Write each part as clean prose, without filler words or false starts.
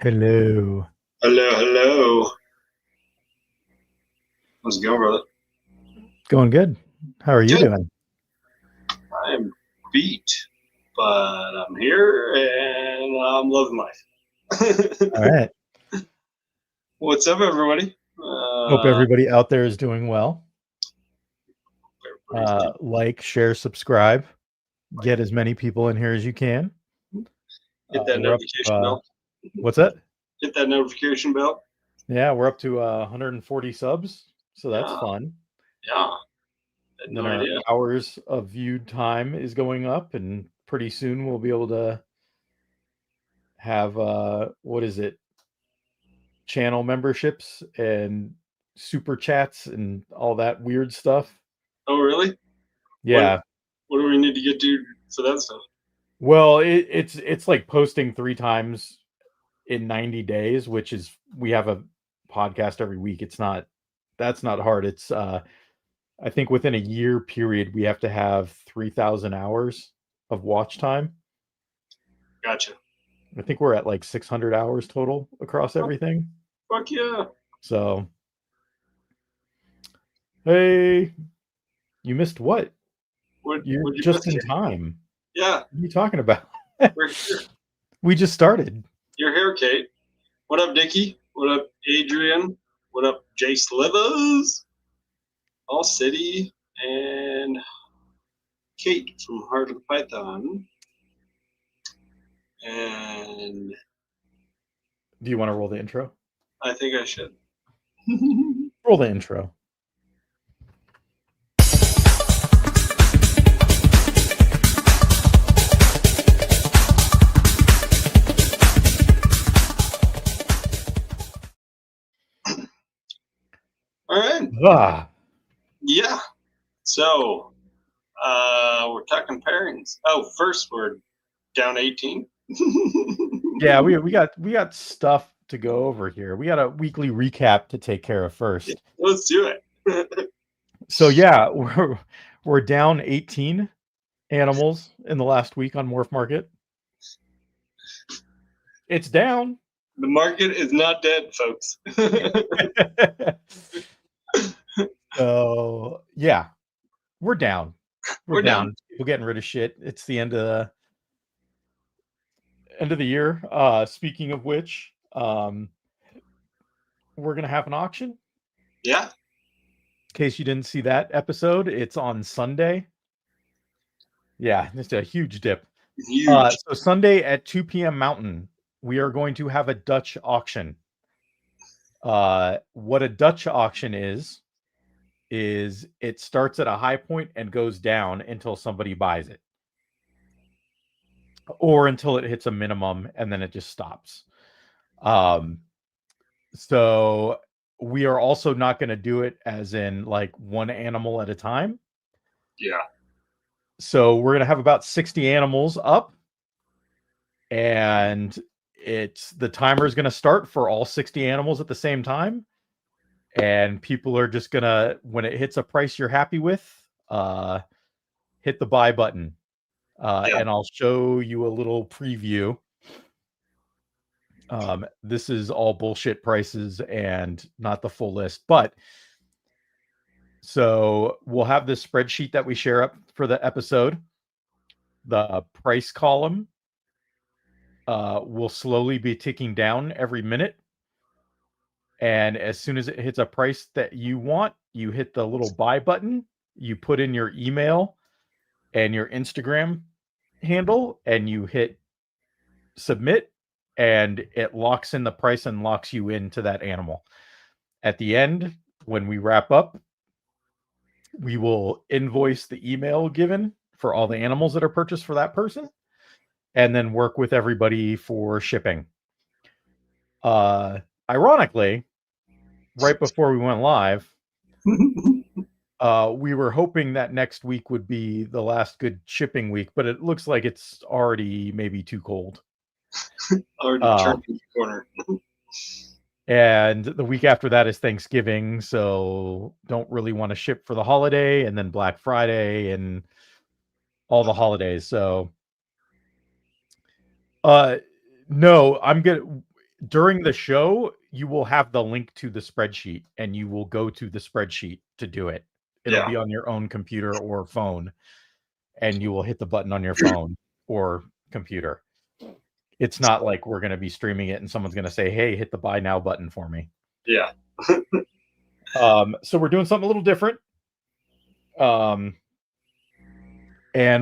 Hello. Hello, hello. How's it going, brother? Going good. How are you Good. doing? I'm beat, but I'm here and I'm loving life. All right. What's up, everybody? Hope everybody out there is doing well. Everybody's doing Like, share, subscribe. Get as many people in here as you can. Hit that We're up to, notification bell. what's that? Hit that notification bell. Yeah, we're up to 140 subs. So that's Yeah, fun. yeah. Had And then no our idea. hours of viewed time is going up. And pretty soon we'll be able to have, what is it? Channel memberships and super chats and all that weird stuff. Oh, really? What Yeah. What do we need to get to for that stuff? Well, it's like posting 3 times in 90 days, which is we have a podcast every week. That's not hard. It's I think within a year period we have to have 3,000 hours of watch time. Gotcha. I think we're at like 600 hours total across Oh, everything. fuck yeah. So, hey, you missed what? You're What'd you miss, just in Kate? time. Yeah, What are you talking about? we're here. We just started. You're here, Kate. What up, Dickie? What up, Adrian? What up, Jace Livers? All City and Kate from Heart of Python. And Do you want to roll the intro? I think I should. Roll the intro. All right. Ah. Yeah. So we're talking pairings. Oh, first we're down 18. Yeah, we got stuff to go over here. We got a weekly recap to take care of first. Let's do it. So yeah, we're down 18 animals in the last week on Morph Market. It's down. The market is not dead, folks. So yeah, we're down. We're We're down. down. We're getting rid of shit. It's the end of the year. Speaking of which, we're gonna have an auction. In Yeah. case you didn't see that episode, it's on Sunday. Yeah, it's a huge dip. Huge. So Sunday at 2 p.m. Mountain, we are going to have a Dutch auction. What a Dutch auction is it starts at a high point and goes down until somebody buys it, or until it hits a minimum and then it just stops. Um, so we are also not going to do it as in like one animal at a time. Yeah. So we're going to have about 60 animals up, and the timer is going to start for all 60 animals at the same time, and people are just gonna, when it hits a price you're happy with, hit the buy button, Yeah. and I'll show you a little preview. This is all bullshit prices and not the full list, but so we'll have this spreadsheet that we share up for the episode. The price column will slowly be ticking down every minute. And as soon as it hits a price that you want, you hit the little buy button, you put in your email and your Instagram handle, and you hit submit, and it locks in the price and locks you into that animal. At the end, when we wrap up, we will invoice the email given for all the animals that are purchased for that person, and then work with everybody for shipping. Ironically, right before we went live, we were hoping that next week would be the last good shipping week, but it looks like it's already maybe too cold. Already turned the corner. And the week after that is Thanksgiving, so don't really want to ship for the holiday, and then Black Friday and all the holidays. So, no, I'm gonna. during the show, you will have the link to the spreadsheet, and you will go to the spreadsheet to do it. It'll Yeah. be on your own computer or phone, and you will hit the button on your phone or computer. It's not like we're going to be streaming it and someone's going to say, "Hey, hit the buy now button for me." Yeah. So we're doing something a little different, and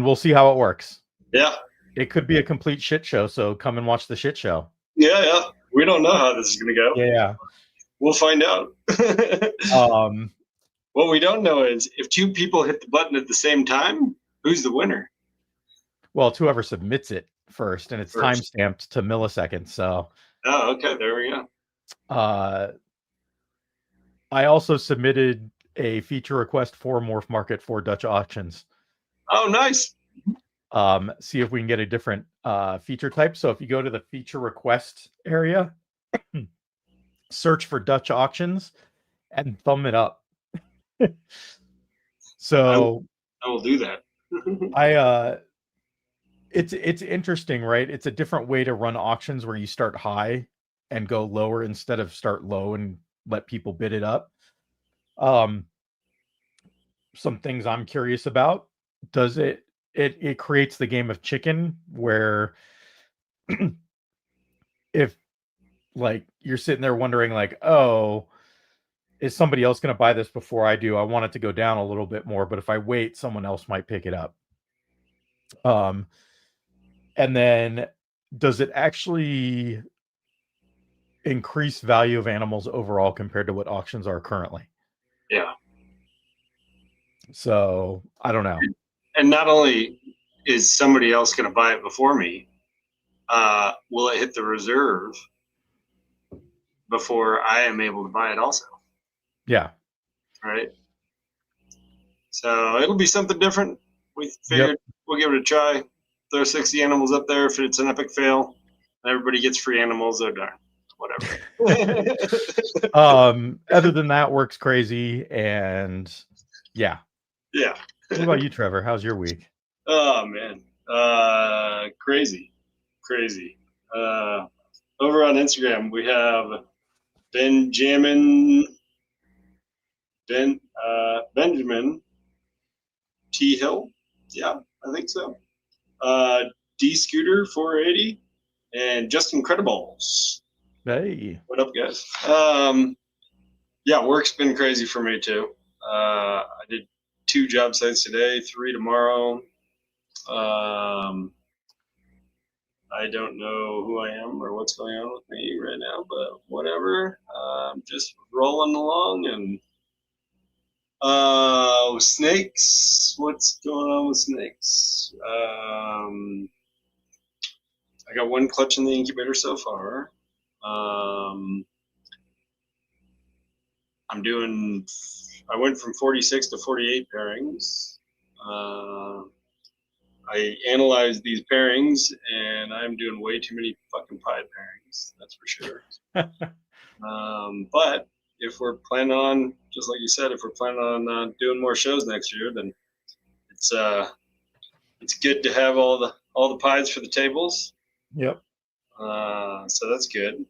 we'll see how it works. Yeah. It could be a complete shit show, so come and watch the shit show. Yeah. Yeah. We don't know how this is going to go. Yeah. We'll find out. What we don't know is if two people hit the button at the same time, who's the winner? Well, it's whoever submits it first, and it's timestamped to milliseconds. So. Oh, okay. There we go. I also submitted a feature request for Morph Market for Dutch auctions. Oh, nice. See if we can get a different feature type. So if you go to the feature request area, search for Dutch auctions and thumb it up. So I will do that. It's interesting, right? It's a different way to run auctions where you start high and go lower instead of start low and let people bid it up. Some things I'm curious about. Does it creates the game of chicken where if like you're sitting there wondering like, oh, is somebody else going to buy this before I do? I want it to go down a little bit more, but if I wait, someone else might pick it up. And then does it actually increase value of animals overall compared to what auctions are currently? Yeah. So I don't know. And not only is somebody else going to buy it before me, will it hit the reserve before I am able to buy it also? Yeah. Right. So it'll be something different. We figured we'll give it a try. Throw 60 animals up there. If it's an epic fail, everybody gets free animals. Oh darn. Whatever. Other than that, works crazy, and yeah. Yeah. What about you, Trevor? How's your week? Oh man. Crazy. Over on Instagram we have Benjamin T Hill. Yeah, I think so. D Scooter 480 and Just Incredibles. Hey. What up, guys? Yeah, work's been crazy for me too. I did 2 job sites today, 3 tomorrow. I don't know who I am or what's going on with me right now, but whatever. I'm just rolling along and snakes. What's going on with snakes? I got 1 clutch in the incubator so far. I went from 46 to 48 pairings. I analyzed these pairings, and I'm doing way too many fucking pied pairings. That's for sure. But if we're planning on, just like you said, if we're planning on doing more shows next year, then it's good to have all the pies for the tables. Yep. So that's good.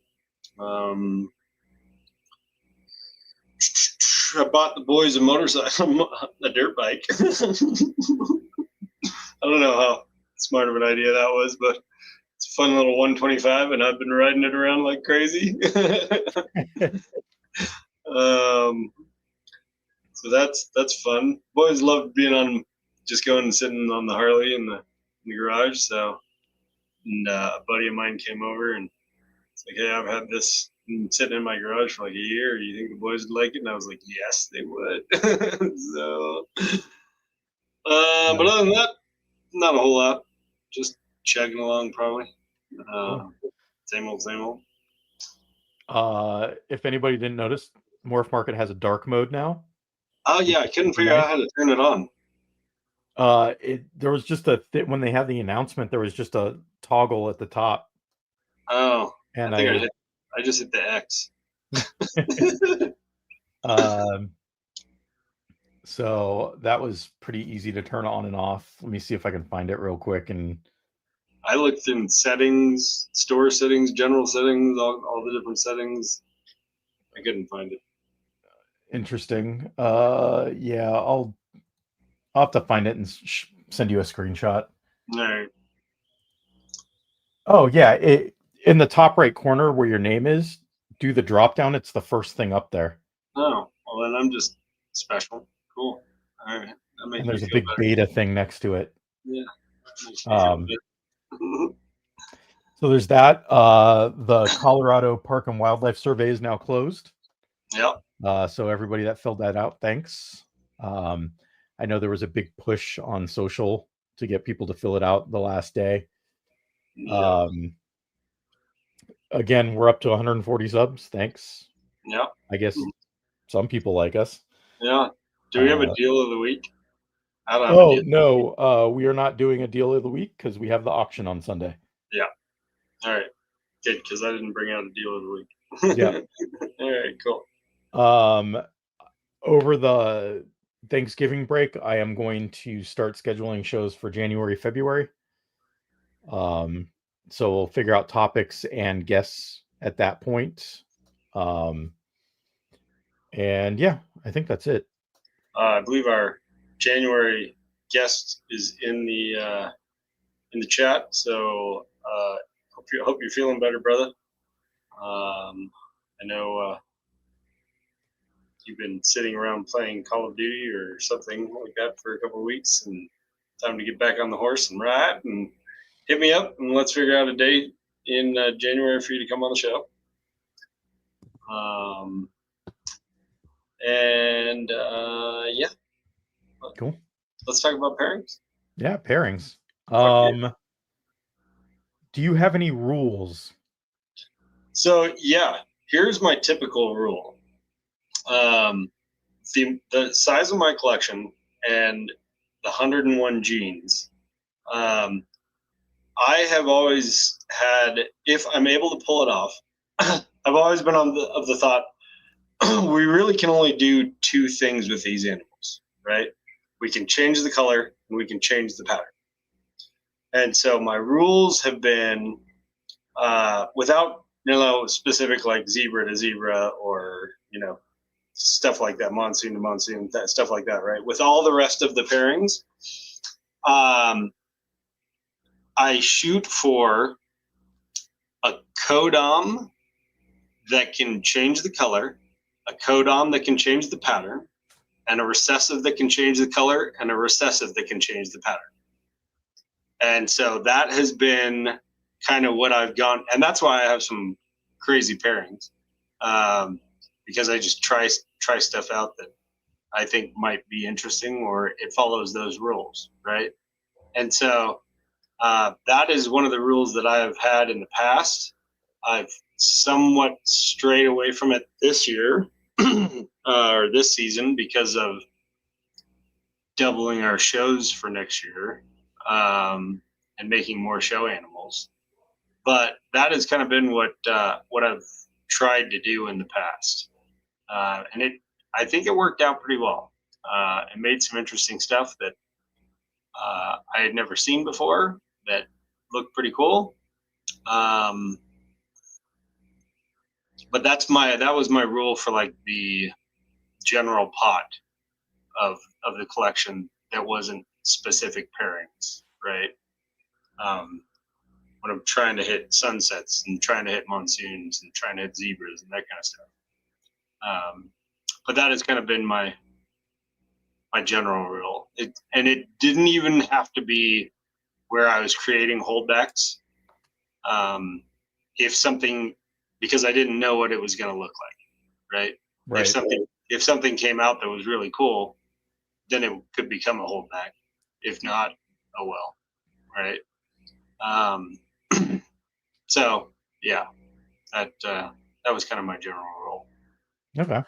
I bought the boys a motorcycle, a dirt bike. I don't know how smart of an idea that was, but it's a fun little 125, and I've been riding it around like crazy. So that's fun. Boys love being on, just going and sitting on the Harley in the garage. So, and a buddy of mine came over and it's like, hey, I've had this sitting in my garage for like a year. Do you think the boys would like it? And I was like, yes, they would. So, but other than that, not a whole lot. Just chugging along, probably. Cool. Same old. If anybody didn't notice, Morph Market has a dark mode now. Oh yeah, I couldn't figure out how to turn it on. There was just when they had the announcement, there was just a toggle at the top. Oh, and I just hit the X. So that was pretty easy to turn on and off. Let me see if I can find it real quick and I looked in settings, store settings, general settings, all the different settings. I couldn't find it. Interesting. Yeah, I'll have to find it and send you a screenshot. All right. Oh yeah, in the top right corner where your name is, do the drop down. It's the first thing up there, Oh, well then I'm just special. Cool. All right. That makes and me there's a feel big better. beta thing next to it. Yeah. That makes me feel Um, better. so there's that. The Colorado Park and Wildlife Survey is now closed. Yep. So everybody that filled that out, thanks. Um, I know there was a big push on social to get people to fill it out the last day. Yep. Again, we're up to 140 subs. Thanks. Yep. I guess some people like us. Yeah. Do we have a Uh, deal of the week? I don't have a oh deal. no, we are not doing a deal of the week because we have the auction on Sunday. Yeah. All right. Good, because I didn't bring out a deal of the week. Yeah. All right. Cool. Over the Thanksgiving break, I am going to start scheduling shows for January, February. So we'll figure out topics and guests at that point. And yeah, I think that's it. I believe our January guest is in the chat. So hope you're feeling better, brother. I know you've been sitting around playing Call of Duty or something like that for a couple of weeks, and time to get back on the horse and ride. And hit me up, and let's figure out a date in January for you to come on the show. Yeah, Cool. let's talk about pairings. Yeah, pairings. Yeah. Do you have any rules? So yeah, here's my typical rule. The size of my collection and the 101 genes. I have always had, if I'm able to pull it off, I've always been of the thought we really can only do two things with these animals, right? We can change the color and we can change the pattern. And so my rules have been without specific like zebra to zebra or stuff like that, monsoon to monsoon, stuff like that, right? With all the rest of the pairings, I shoot for a codom that can change the color, a codom that can change the pattern, and a recessive that can change the color, and a recessive that can change the pattern. And so that has been kind of what I've gone, and that's why I have some crazy pairings, because I just try stuff out that I think might be interesting, or it follows those rules, right? And so that is one of the rules that I have had in the past. I've somewhat strayed away from it this year or this season because of doubling our shows for next year and making more show animals. But that has kind of been what I've tried to do in the past, and I think it worked out pretty well. It made some interesting stuff that I had never seen before that looked pretty cool. But that was my rule for like the general pot of the collection that wasn't specific pairings, right? When I'm trying to hit sunsets and trying to hit monsoons and trying to hit zebras and that kind of stuff. But that has kind of been my general rule. It didn't even have to be where I was creating holdbacks. If something, because I didn't know what it was going to look like, right? Right. If something came out that was really cool, then it could become a holdback. If not, oh well, right? So yeah, that was kind of my general rule. Okay.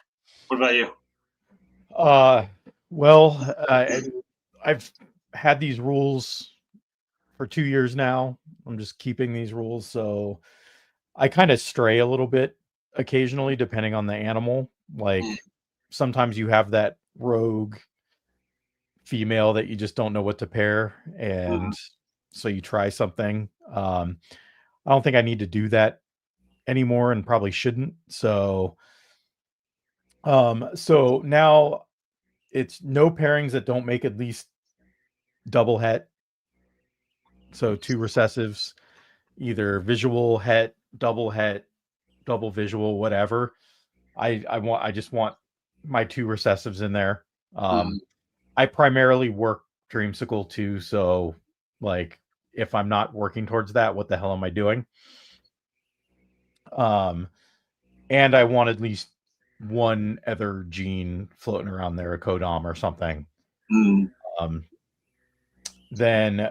What about you? Well, I've had these rules for 2 years now. I'm just keeping these rules, so I kind of stray a little bit occasionally depending on the animal. Like sometimes you have that rogue female that you just don't know what to pair, and So you try something. I don't think I need to do that anymore and probably shouldn't. So now it's no pairings that don't make at least double het. So 2 recessives, either visual het, double visual, whatever. I just want my 2 recessives in there. Mhm. I primarily work dreamsicle too, so like if I'm not working towards that, what the hell am I doing? Um and I want at least one other gene floating around there, a codom or something. Mhm. Um then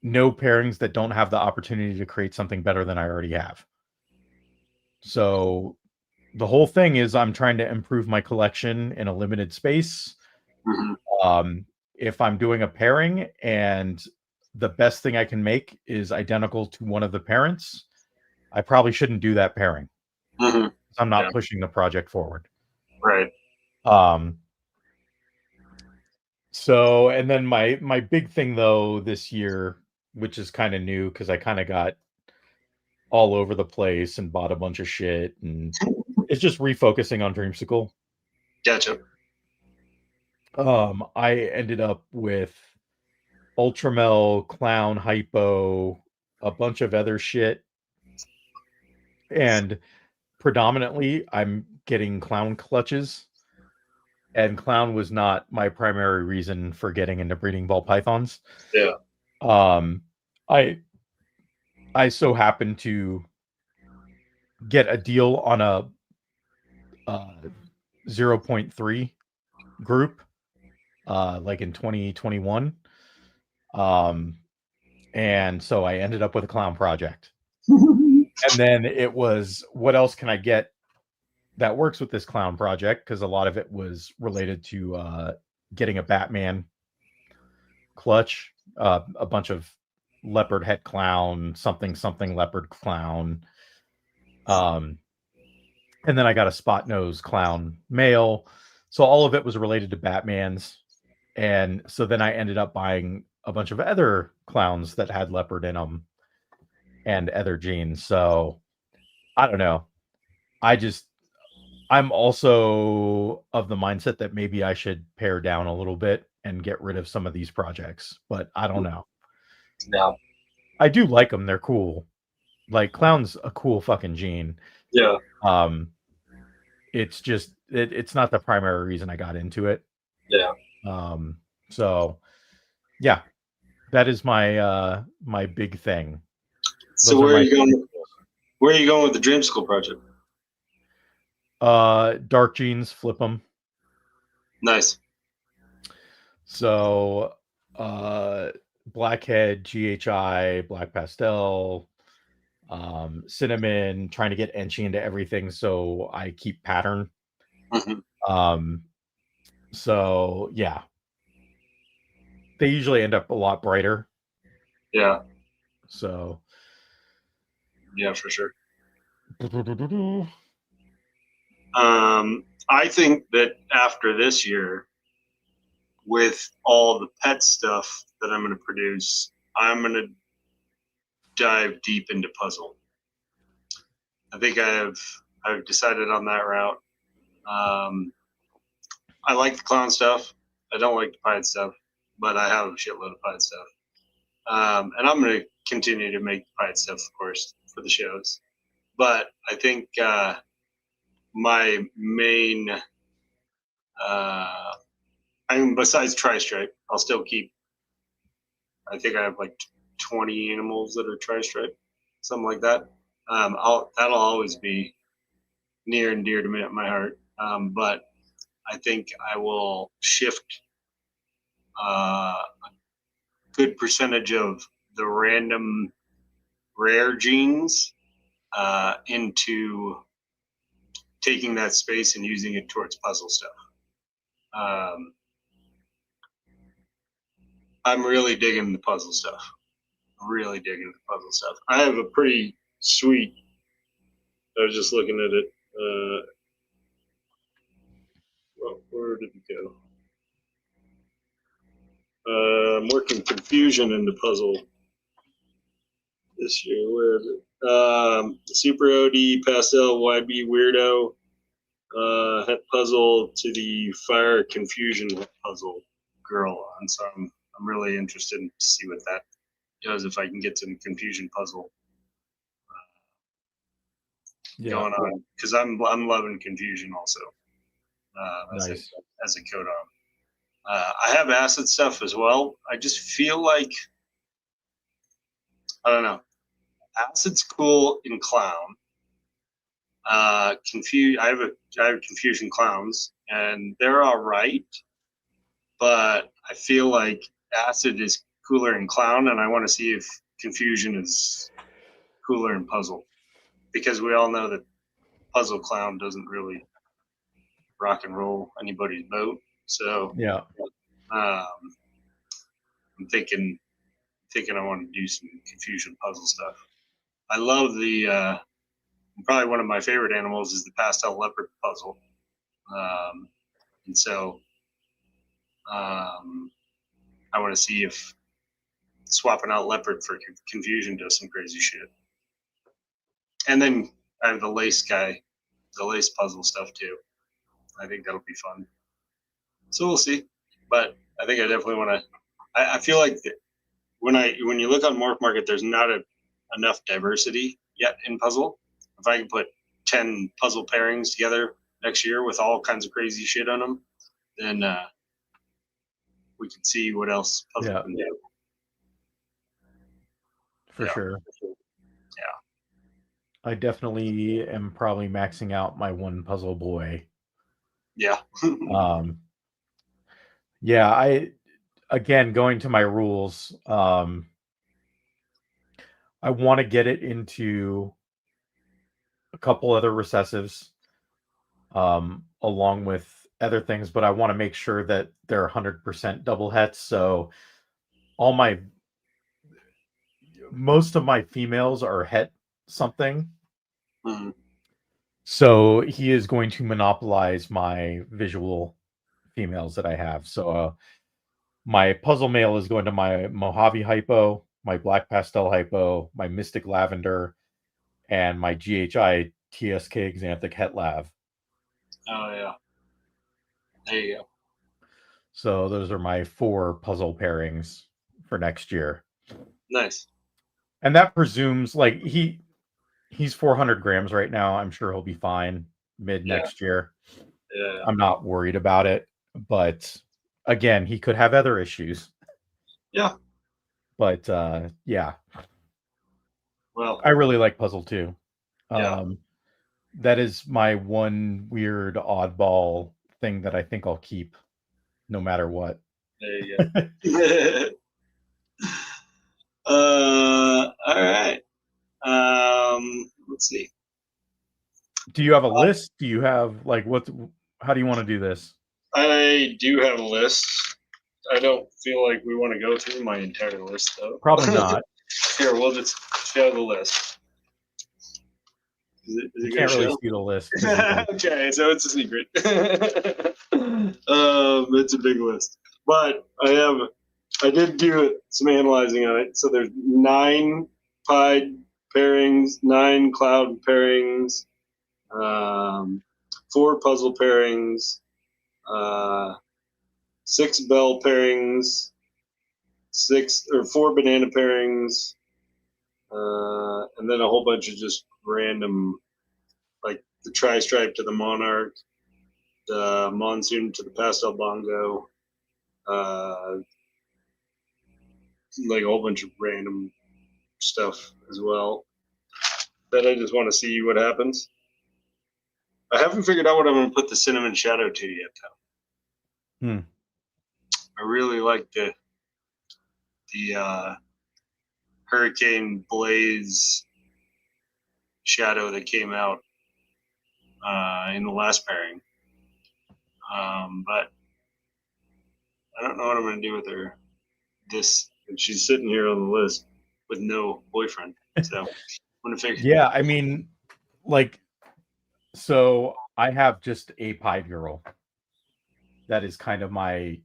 no pairings that don't have the opportunity to create something better than I already have. So the whole thing is I'm trying to improve my collection in a limited space. Mhm. Um, if I'm doing a pairing and the best thing I can make is identical to one of the parents, I probably shouldn't do that pairing. Mhm. I'm Yeah. not pushing the project forward. Right. Um, so and then my big thing though this year, which is kind of new because I kind of got all over the place and bought a bunch of shit, and it's just refocusing on Dreamsicle. Gotcha. I ended up with Ultramel, Clown, Hypo, a bunch of other shit, and predominantly I'm getting Clown clutches. And Clown was not my primary reason for getting into breeding ball pythons. Yeah. Um, I I so happened to get a deal on a uh, zero point 0.3 group, like in 2021. Um, and so I ended up with a clown project. And then it was, what else can I get that works with this clown project? Because a lot of it was related to getting a Batman clutch, a bunch of leopard head clown, something leopard clown. Um, and then I got a spot nose clown male. So all of it was related to Batman's. And so then I ended up buying a bunch of other clowns that had leopard in them and other genes. So I don't know. I just I'm also of the mindset that maybe I should pare down a little bit and get rid of some of these projects, but I don't know. Yeah. I do like them. They're cool. Like clown's a cool fucking gene. Yeah. Um it's just it's not the primary reason I got into it. Yeah. Um so yeah, that is my big thing. So Those are where are my you going? Where are you going with the Dream School project? dark genes, flip them. Nice. So blackhead, GHI, black pastel, cinnamon, trying to get Enchi into everything so I keep pattern. Hmm. Um, so yeah, they usually end up a lot brighter. Yeah. So Yeah, for sure. I think that after this year, with all the pet stuff that I'm going to produce, I'm going to dive deep into puzzle. I think I've decided on that route. Um, I like the clown stuff. I don't like the pied stuff, but I have a shitload of pied stuff. And I'm going to continue to make pied stuff, of course, for the shows. But I think my main, I mean, besides tri-stripe, I'll still keep. I think I have like 20 animals that are tri-stripe, something like that. That'll always be near and dear to my heart. But I think I will shift a good percentage of the random rare genes into taking that space and using it towards puzzle stuff. Um, I'm really digging the puzzle stuff. Really digging the puzzle stuff. I have a pretty sweet. I was just looking at it. Where did it go? I'm working confusion into puzzle. this year. Where is it? Super OD Pastel YB Weirdo het puzzle to the Fire Confusion puzzle girl on. So I'm really interested to see what that does if I can get some confusion puzzle going on, because I'm loving confusion also Nice. as a codon. I have acid stuff as well. I just feel like I don't know. Acid's cool in clown. I have confusion clowns, and they're all right. But I feel like acid is cooler in clown, and I want to see if confusion is cooler in puzzle, because we all know that puzzle clown doesn't really rock and roll anybody's boat. So Yeah. I'm thinking I want to do some confusion puzzle stuff. I love the probably one of my favorite animals is the pastel leopard puzzle, and so I want to see if swapping out leopard for confusion does some crazy shit. And then I have the lace guy, the lace puzzle stuff too. I think that'll be fun. So we'll see. But I think I definitely want to. I feel like when you look on Morph Market, there's not enough diversity yet in puzzle. If I can put 10 puzzle pairings together next year with all kinds of crazy shit on them, then we can see what else puzzle can do. For sure. Yeah. I definitely am probably maxing out my one puzzle boy. Yeah. Yeah, again going to my rules, I want to get it into a couple other recessives, along with other things, but I want to make sure that they're 100% double hets. So most of my females are het something. Mm-hmm. So he is going to monopolize my visual females that I have. So my puzzle male is going to my Mojave Hypo, my Black Pastel Hypo, my Mystic Lavender, and my GHI TSK Xanthic Het Lav. Oh yeah. There you go. So those are my 4 puzzle pairings for next year. Nice. And that presumes like he's 400 grams right now. I'm sure he'll be fine mid next year. Yeah. I'm not worried about it, but again, he could have other issues. Yeah. But yeah. Well, I really like puzzle too. Yeah. That is my one weird oddball thing that I think I'll keep no matter what. There you go. All right. Let's see. Do you have a list? Do you have like how do you want to do this? I do have a list. I don't feel like we want to go through my entire list though. Probably not. Here, we'll just show the list. Is You can't really see the list. Okay, so it's a secret. It's a big list, but I did do some analyzing on it. So there's 9 pied pairings, 9 cloud pairings, 4 puzzle pairings, 6 bell pairings, 4 banana pairings, and then a whole bunch of just random, like the tri-stripe to the monarch, the monsoon to the pastel bongo, like a whole bunch of random stuff as well. Then I just want to see what happens. I haven't figured out what I'm going to put the cinnamon shadow to yet, though. I really like the Hurricane Blaze shadow that came out in the last pairing. But I don't know what I'm going to do with her. She's sitting here on the list with no boyfriend. So I'm going to figure. Yeah, I mean, like, so I have just a pied girl. That is kind of my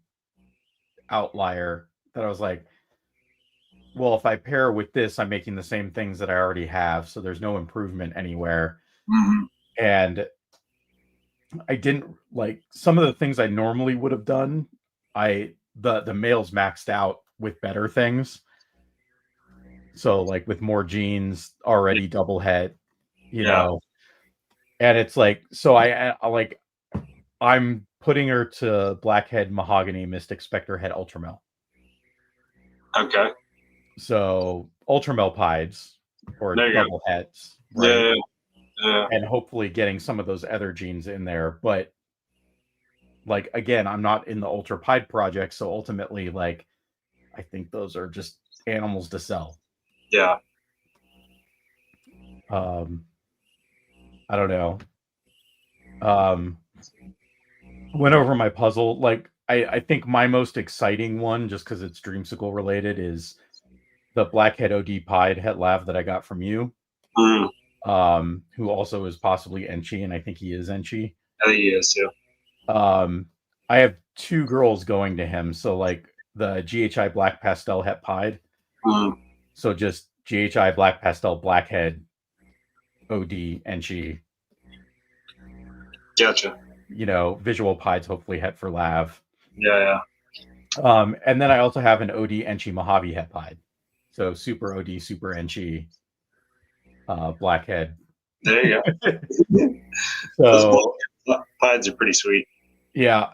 outlier that I was like, well, if I pair with this, I'm making the same things that I already have, so there's no improvement anywhere. Mm-hmm. And I didn't like some of the things I normally would have done. The males maxed out with better things. So like with more genes, already double het, you Yeah. know. And it's like so like I'm putting her to Blackhead Mahogany Mystic Spectre Head Ultramel. Okay. So Ultramelpides or There you go. double heads, right? Yeah. Yeah. And hopefully getting some of those other genes in there. But like again, I'm not in the Ultra Pied project, so ultimately, like I think those are just animals to sell. Yeah. Um, I don't know. Um, went over my puzzle. Like I think my most exciting one, just because it's Dreamsicle related, is the Blackhead OD Pied Het Lav that I got from you. Mm. Who also is possibly Enchi, and I think he is Enchi. I think he is too. I have two girls going to him, so like the GHI Black Pastel Het Pied. Mm. So just GHI Black Pastel Blackhead OD Enchi. Gotcha. You know, visual pieds hopefully het for Lav. Yeah. And then I also have an OD Enchi Mojave het pied. So super OD, super Enchi, Blackhead. There you go. So Those pieds are pretty sweet. yeah.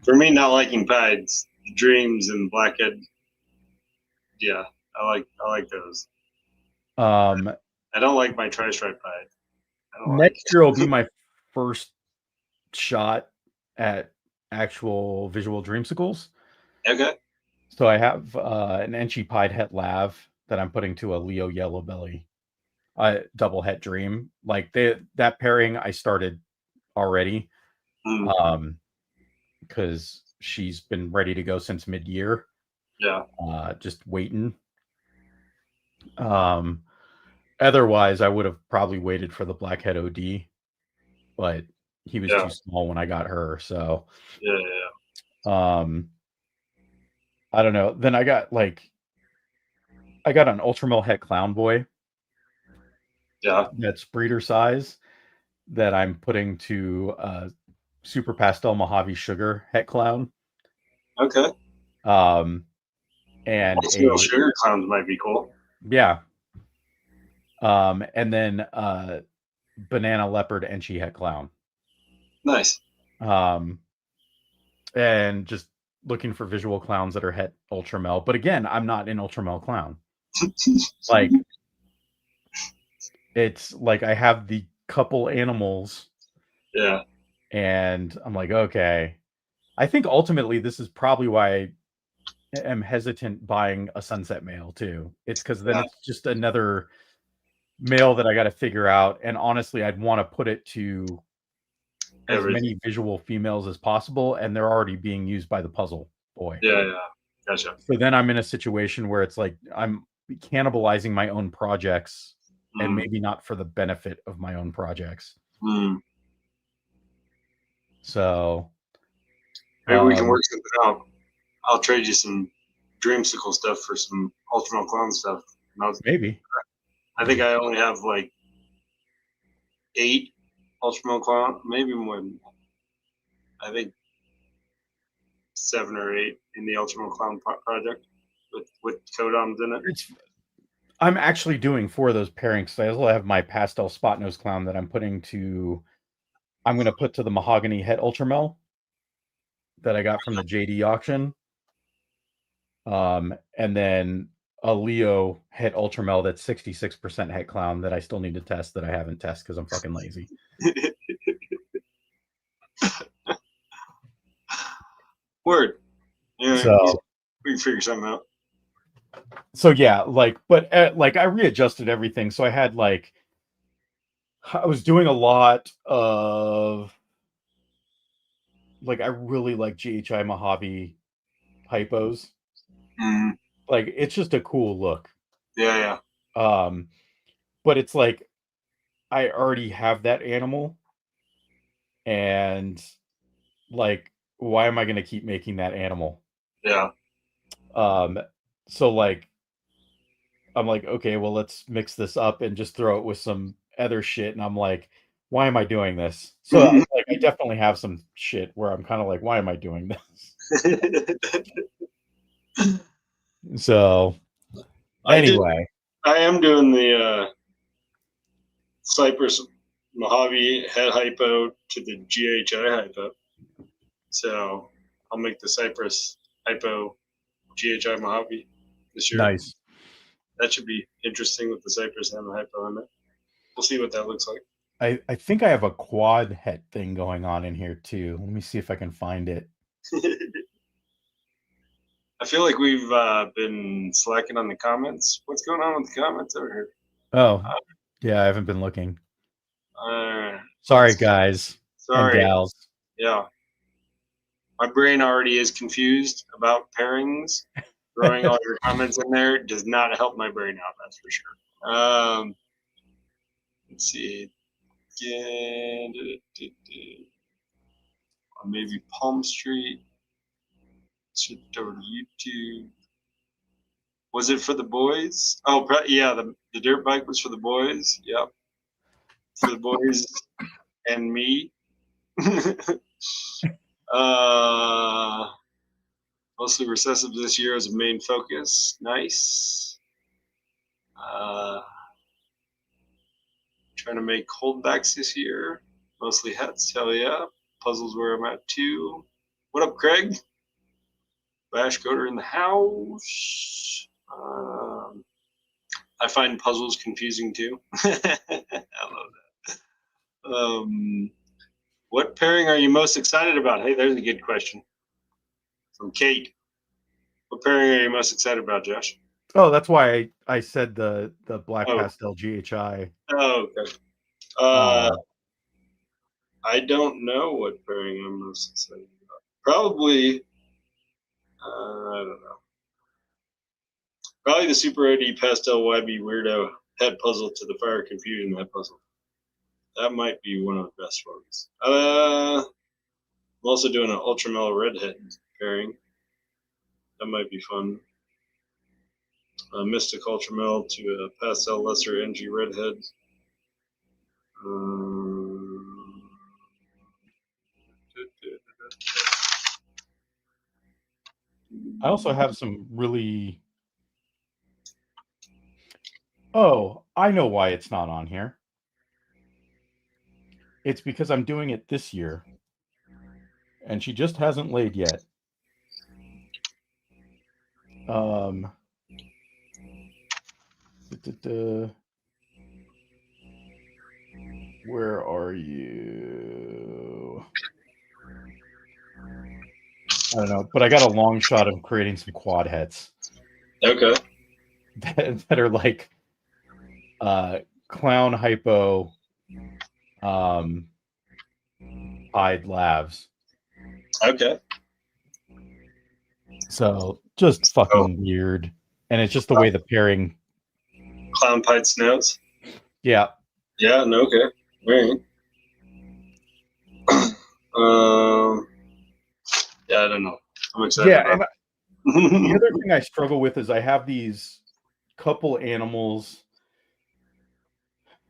For me, not liking pieds, dreams and blackhead. Yeah, I like those. Um, I don't like my tri-stripe pied. I don't like. next year will be my first shot at actual visual dreamsicles. Okay. So I have an Enchi pied het Lav that I'm putting to a Leo Yellow Belly double het dream. Like that pairing I started already. Mm. Because she's been ready to go since mid-year. Yeah. Just waiting. Otherwise, I would have probably waited for the Blackhead OD, but he was too small when I got her. So, Yeah. I don't know. Then I got an Ultramel Het Clown Boy. Yeah. That's breeder size that I'm putting to Super Pastel Mojave Sugar Het Clown. Okay. And sugar clowns might be cool. Yeah. And then Banana Leopard Enchi Het Clown. Nice. And just looking for visual clowns that are Het Ultramel. But again, I'm not an Ultramel clown. Like, it's like I have the couple animals. Yeah. And I'm like, okay. I think ultimately this is probably why I am hesitant buying a sunset male too. It's because then it's just another male that I got to figure out. And honestly, I'd want to put it to as many visual females as possible, and they're already being used by the puzzle boy. Yeah. Gotcha. So then I'm in a situation where it's like I'm cannibalizing my own projects, and maybe not for the benefit of my own projects. So maybe we can work something out. I'll trade you some dreamsicle stuff for some Ultramel clown stuff. Maybe. I think I only have like 8 Ultramel clown, maybe more than that. I think 7 or 8 in the Ultramel clown project with codoms in it. I'm actually doing 4 of those pairings. I also have my pastel spot nose clown that I'm going to put to the Mahogany Het Ultramel that I got from the JD auction. And then a Leo Het Ultramel that's 66% Het Clown that I still need to test that I haven't tested because I'm fucking lazy. Word. Yeah, so we can figure something out. So yeah, but I readjusted everything. So I had I was doing a lot of I really like GHI Mojave hypos. Like it's just a cool look. Yeah. But it's like I already have that animal, and why am I going to keep making that animal? Yeah. So I'm like, okay, well, let's mix this up and just throw it with some other shit. And I'm like, why am I doing this? So like, I definitely have some shit where I'm kind of like, why am I doing this? So I did. anyway, I am doing the Cypress Mojave head hypo to the GHI hypo. So I'll make the Cypress hypo GHI Mojave this year. nice. That should be interesting with the Cypress and the hypo in it. We'll see what that looks like. I think I have a quad het thing going on in here too. Let me see if I can find it. I feel like we've been slacking on the comments. What's going on with the comments over here? Oh, yeah, I haven't been looking. Uh, Sorry, guys and sorry. gals. Yeah. My brain already is confused about pairings. Throwing all your comments in there does not help my brain out, that's for sure. Let's see. Again, or maybe Palm Street. Shift over to YouTube. Was it for the boys? Oh, yeah, the dirt bike was for the boys. Yep. For the boys and me. Mostly recessive this year as a main focus. Nice. Trying to make holdbacks this year. Mostly hets. Hell yeah. Puzzles where I'm at too. What up, Craig? Bash Coder in the house. I find puzzles confusing too. I love that. What pairing are you most excited about? Hey, there's a good question from Kate. What pairing are you most excited about, Josh? Oh, that's why I said the black Oh. pastel GHI. Oh, okay. I don't know what pairing I'm most excited about. Probably, I don't know. Probably the Super OD Pastel YB Weirdo head puzzle to the Fire Confusion head puzzle. That might be one of the best ones. I'm also doing an Ultra Mellow Redhead pairing. That might be fun. Mystic Ultra Mellow to a Pastel Lesser NG Redhead. I also have some really. Oh, I know why it's not on here. It's because I'm doing it this year. And she just hasn't laid yet. Where are you? I don't know, but I got a long shot of creating some quad heads. Okay. That are like clown hypo hide labs. Okay. So just fucking weird. And it's just the way the pairing. Clown Pied Snows. Yeah. Yeah, no, okay. Right. Yeah, I don't know. I'm excited about it. The other thing I struggle with is I have these couple animals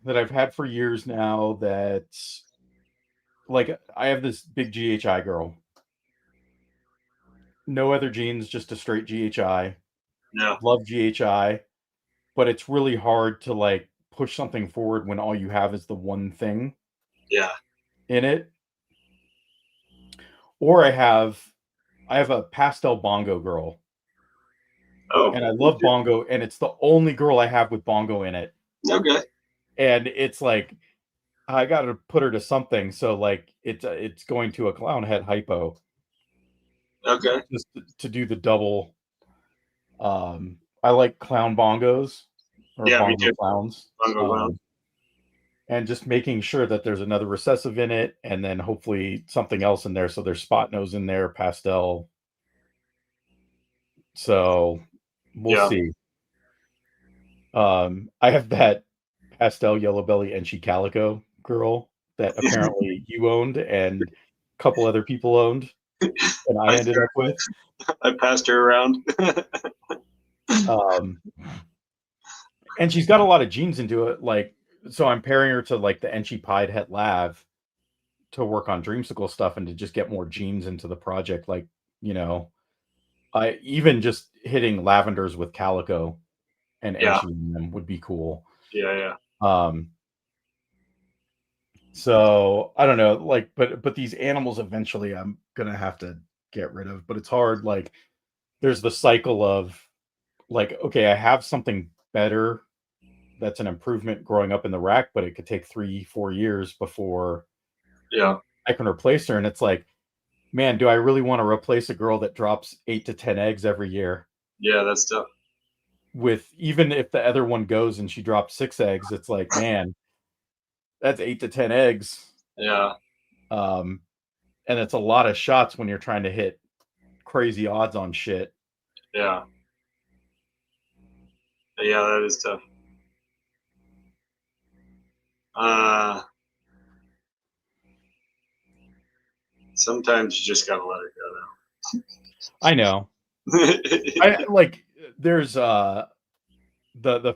that I've had for years now that, like, I have this big GHI girl. No other genes, just a straight GHI. Yeah. Love GHI, but it's really hard to like push something forward when all you have is the one thing in it. Or I have a pastel bongo girl. Oh. And I love bongo, and it's the only girl I have with bongo in it. Okay. And it's like I got to put her to something, so like it's going to a clown head hypo. Okay. Just to do the double. I like clown bongos or Yeah, me bongo too. clowns. Bongo clown. And just making sure that there's another recessive in it, and then hopefully something else in there. So there's spot nose in there, pastel. So we'll see. I have that pastel yellow belly and she calico girl that apparently you owned and a couple other people owned, and I ended up with. I passed her around. And she's got a lot of genes into it. Like, so I'm pairing her to like the Enchi Pied Het Lav to work on Dreamsicle stuff and to just get more genes into the project. Like, you know, I even just hitting lavenders with Calico and Yeah. Enchi in them would be cool. Yeah. So I don't know, like, but these animals eventually I'm gonna have to get rid of. But it's hard. Like, there's the cycle of like, okay, I have something better that's an improvement growing up in the rack, but it could take 3-4 years before Yeah. I can replace her. And it's like, man, do I really want to replace a girl that drops 8 to 10 eggs every year? Yeah, that's tough. With even if the other one goes and she drops 6 eggs, it's like, man, that's 8 to 10 eggs. Yeah. And it's a lot of shots when you're trying to hit crazy odds on shit. Yeah. Yeah, that is tough. Sometimes you just gotta let it go I know. now. I like there's the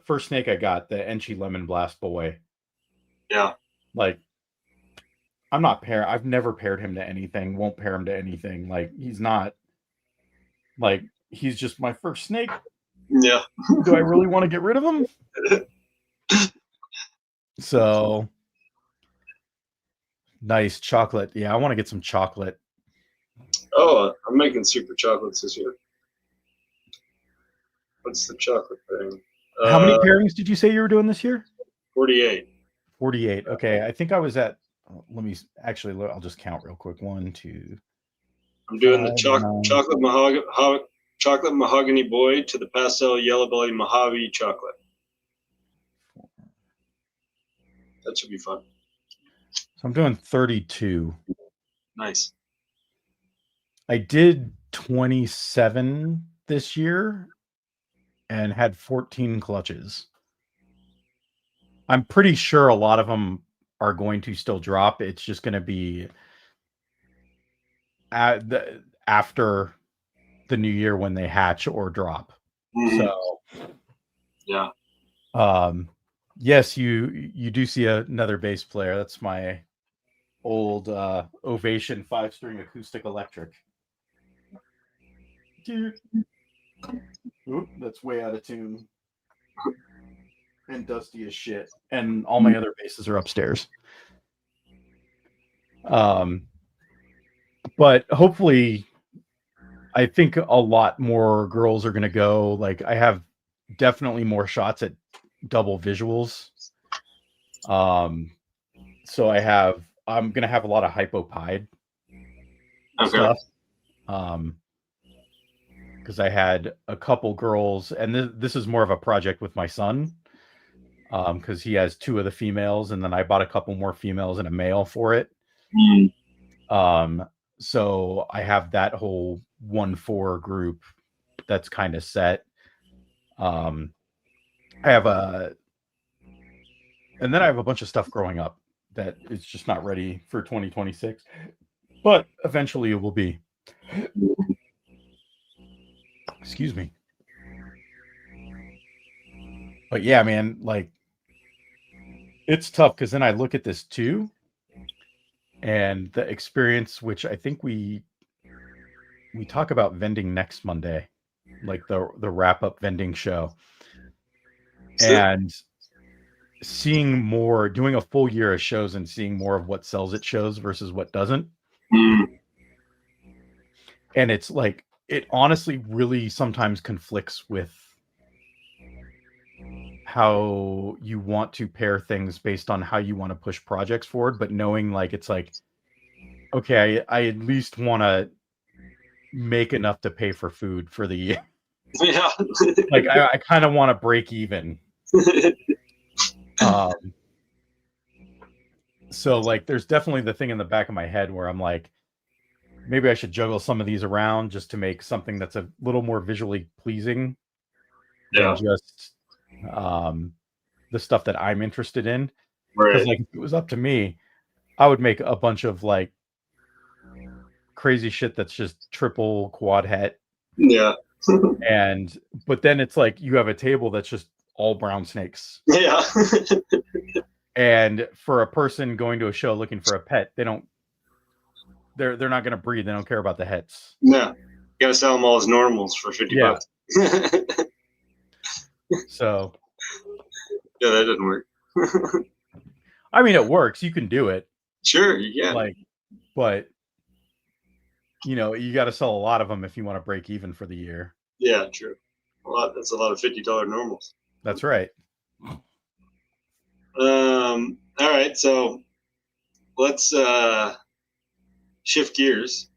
first snake I got, the Enchi Lemon Blast Boy. Yeah. Like, I've never paired him to anything, won't pair him to anything. Like, he's not like he's just my first snake. Yeah. Do I really want to get rid of him? So nice chocolate. Yeah, I want to get some chocolate. Oh, I'm making super chocolates this year. What's the chocolate thing? How many pairings did you say you were doing this year? 48. 48. Okay, I think I was at. Let me actually. I'll just count real quick. 1, 2. I'm doing 5, the chocolate mahogany boy to the pastel yellow belly Mojave chocolate. That should be fun. So I'm doing 32. Nice. I did 27 this year and had 14 clutches. I'm pretty sure a lot of them are going to still drop. It's just going to be after the new year when they hatch or drop. Mm-hmm. So, yeah. Yes, you do see another bass player. That's my old Ovation 5-string acoustic electric. Dude. Oop, that's way out of tune. And dusty as shit. And all my other basses are upstairs. But hopefully, I think a lot more girls are going to go. Like, I have definitely more shots at double visuals. So I'm going to have a lot of hypopied stuff. Because I had a couple girls, and this is more of a project with my son. Because he has 2 of the females, and then I bought a couple more females and a male for it. So I have that whole 1-4 group that's kind of set. I have and then I have a bunch of stuff growing up that is just not ready for 2026, but eventually it will be. Excuse me. But yeah, man, like, it's tough because then I look at this too, and the experience, which I think we talk about vending next Monday, like the wrap up vending show, and seeing more, doing a full year of shows and seeing more of what sells at shows versus what doesn't. And it's like, it honestly really sometimes conflicts with how you want to pair things based on how you want to push projects forward, but knowing like, it's like, okay, I at least want to make enough to pay for food for the year. Yeah. Like, I kind of want to break even. So like, there's definitely the thing in the back of my head where I'm like, maybe I should juggle some of these around just to make something that's a little more visually pleasing than just the stuff that I'm interested in. Because like, if it was up to me, I would make a bunch of like crazy shit that's just triple quad het. Yeah. But then it's like, you have a table that's just all brown snakes. Yeah. And for a person going to a show looking for a pet, they're not going to breed. They don't care about the hets. No, you gotta sell them all as normals for $50. Yeah. Yeah, So, that didn't work. I mean, it works. You can do it. Sure, you can. Like, but you know, you got to sell a lot of them if you want to break even for the year. Yeah, true. That's a lot of $50 normals. That's right. All right, so let's shift gears.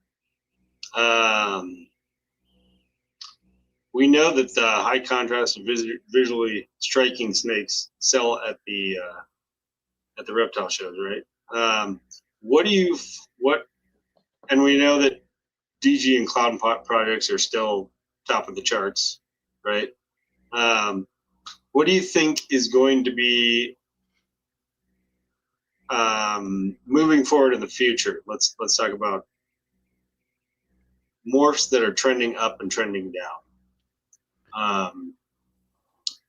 We know that the high contrast and visually striking snakes sell at the reptile shows, right? What and we know that DG and Cloud projects are still top of the charts, right? What do you think is going to be moving forward in the future? Let's talk about morphs that are trending up and trending down.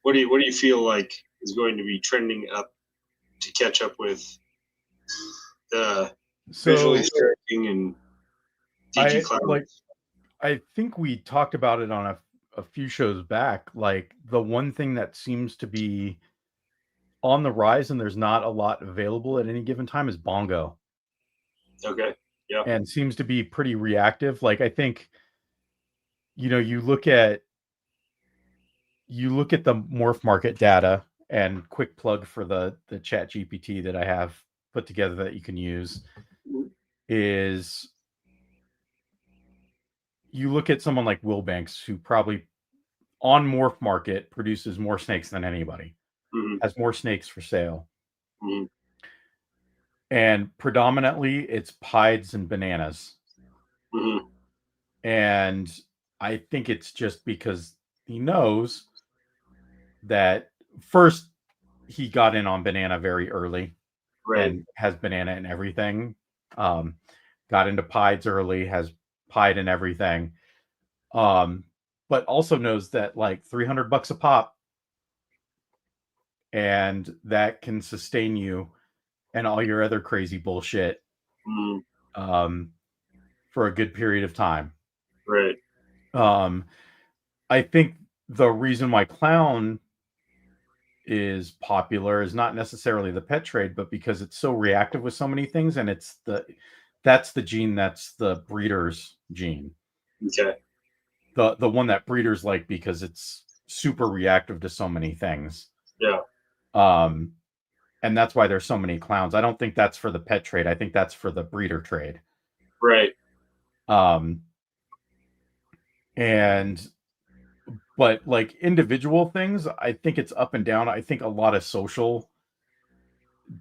What do you feel like is going to be trending up to catch up with the visually striking and DG Cloud? I think we talked about it on a few shows back. Like, the one thing that seems to be on the rise and there's not a lot available at any given time is bongo. Okay. Yeah. And seems to be pretty reactive. Like, I think, you know, you look at the morph market data, and quick plug for the chat GPT that I have put together that you can use is, you look at someone like Will Banks, who probably on morph market produces more snakes than anybody, has more snakes for sale. And predominantly it's pieds and bananas. And I think it's just because he knows that, first, he got in on banana very early, Right. and has banana in everything. Got into pieds early, has pied in everything. But also knows that, like, $300 a pop, and that can sustain you and all your other crazy bullshit for a good period of time. Right. I think the reason why clown is popular is not necessarily the pet trade, but because it's so reactive with so many things, and that's the gene, that's the breeder's gene. Okay. The one that breeders like, because it's super reactive to so many things. Yeah. And that's why there's so many clowns. I don't think that's for the pet trade. I think that's for the breeder trade. Right. But like individual things, I think it's up and down. I think a lot of social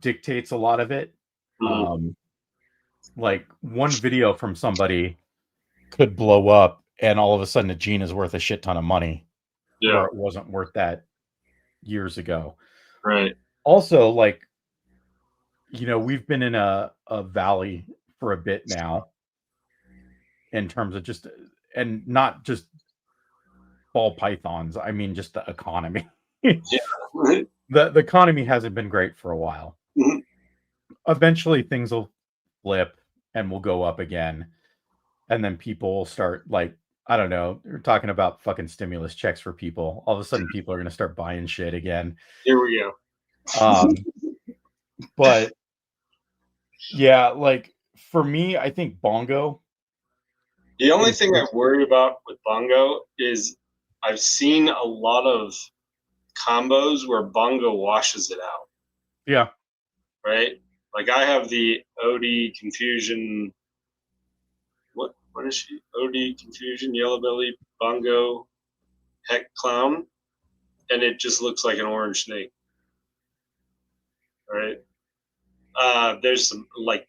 dictates a lot of it. Like, one video from somebody could blow up, and all of a sudden a gene is worth a shit ton of money. Yeah. Where it wasn't worth that years ago. Right. Also, like, you know, we've been in a valley for a bit now, in terms of just, and not just ball pythons, I mean just the economy. Yeah. The economy hasn't been great for a while. Eventually things will flip and will go up again, and then people will start, like, I don't know, you're talking about fucking stimulus checks for people. All of a sudden people are going to start buying shit again. Here we go. But yeah, like, for me, I think bongo. The only thing I worry about with bongo is I've seen a lot of combos where bongo washes it out. Yeah. Right? Like, I have the OD Confusion. What is she? OD Confusion Yellow Belly Bongo Heck Clown, and it just looks like an orange snake. Right? There's some, like,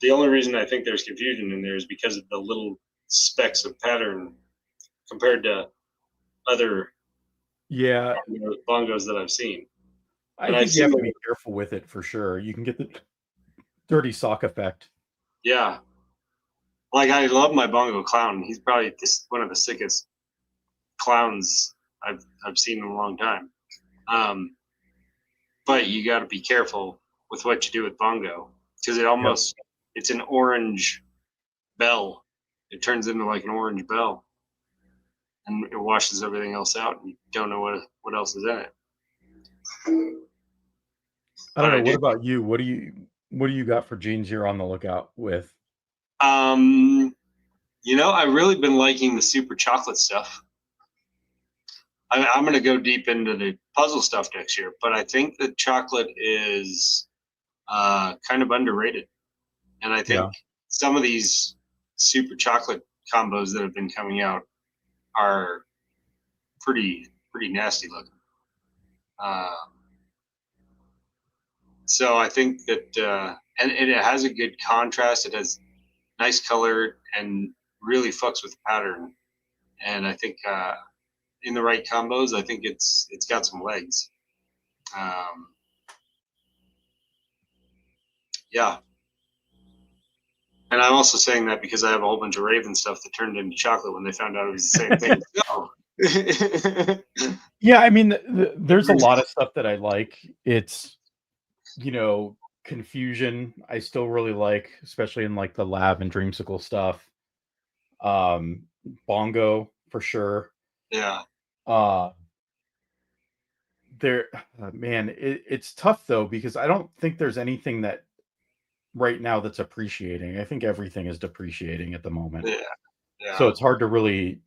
the only reason I think there's confusion in there is because of the little specks of pattern compared to other bongos that I've seen. I think you have to be careful with it, for sure. You can get the dirty sock effect. Yeah. Like, I love my bongo clown. He's probably one of the sickest clowns I've seen in a long time. But you got to be careful with what you do with bongo because it's an orange bell. It turns into like an orange bell, and it washes everything else out, and you don't know what else is in it. I don't know. What about you? What do you got for jeans you're on the lookout with? I've really been liking the super chocolate stuff. I'm going to go deep into the puzzle stuff next year, but I think that chocolate is kind of underrated. And I think some of these super chocolate combos that have been coming out are pretty nasty looking. So I think that, and it has a good contrast. It has nice color and really fucks with the pattern. And I think in the right combos, I think it's got some legs. Yeah. And I'm also saying that because I have a whole bunch of Raven stuff that turned into chocolate when they found out it was the same thing. Yeah, I mean, there's a lot of stuff that I like. It's, confusion. I still really like, especially in like the lab and dreamsicle stuff. Bongo for sure. Yeah. Man, it's tough though because I don't think there's anything that right now that's appreciating. I think everything is depreciating at the moment. Yeah. So it's hard to really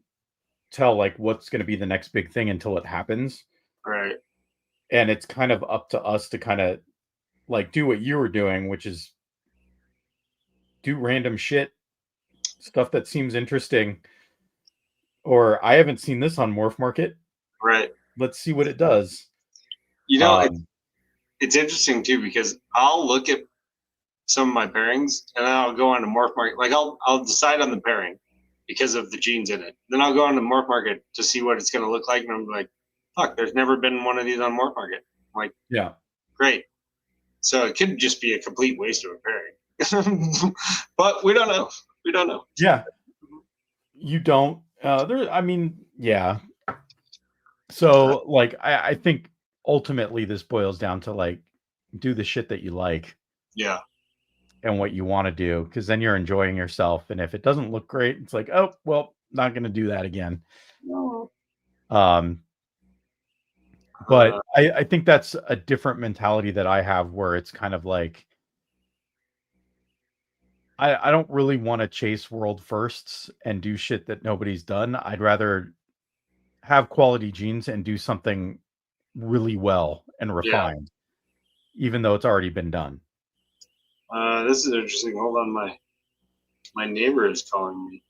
tell like what's going to be the next big thing until it happens. Right. And it's kind of up to us to kind of like do what you were doing, which is do random shit, stuff that seems interesting. Or I haven't seen this on Morph Market. Right. Let's see what it does. It's interesting too because I'll look at some of my pairings and then I'll go on to Morph Market. Like I'll decide on the pairing because of the genes in it. Then I'll go on to Morph Market to see what it's going to look like, and I'm like, fuck, there's never been one of these on Morph Market. I'm like, yeah, great. So it could just be a complete waste of a pairing, but we don't know. We don't know. Yeah, you don't. I mean, yeah. So, like, I think ultimately this boils down to like do the shit that you like. Yeah. And what you want to do, because then you're enjoying yourself. And if it doesn't look great, it's like, oh well, not going to do that again. No. But I think that's a different mentality that I have, where it's kind of like I don't really want to chase world firsts and do shit that nobody's done. I'd rather have quality genes and do something really well and refined, even though it's already been done. This is interesting. Hold on, my neighbor is calling me.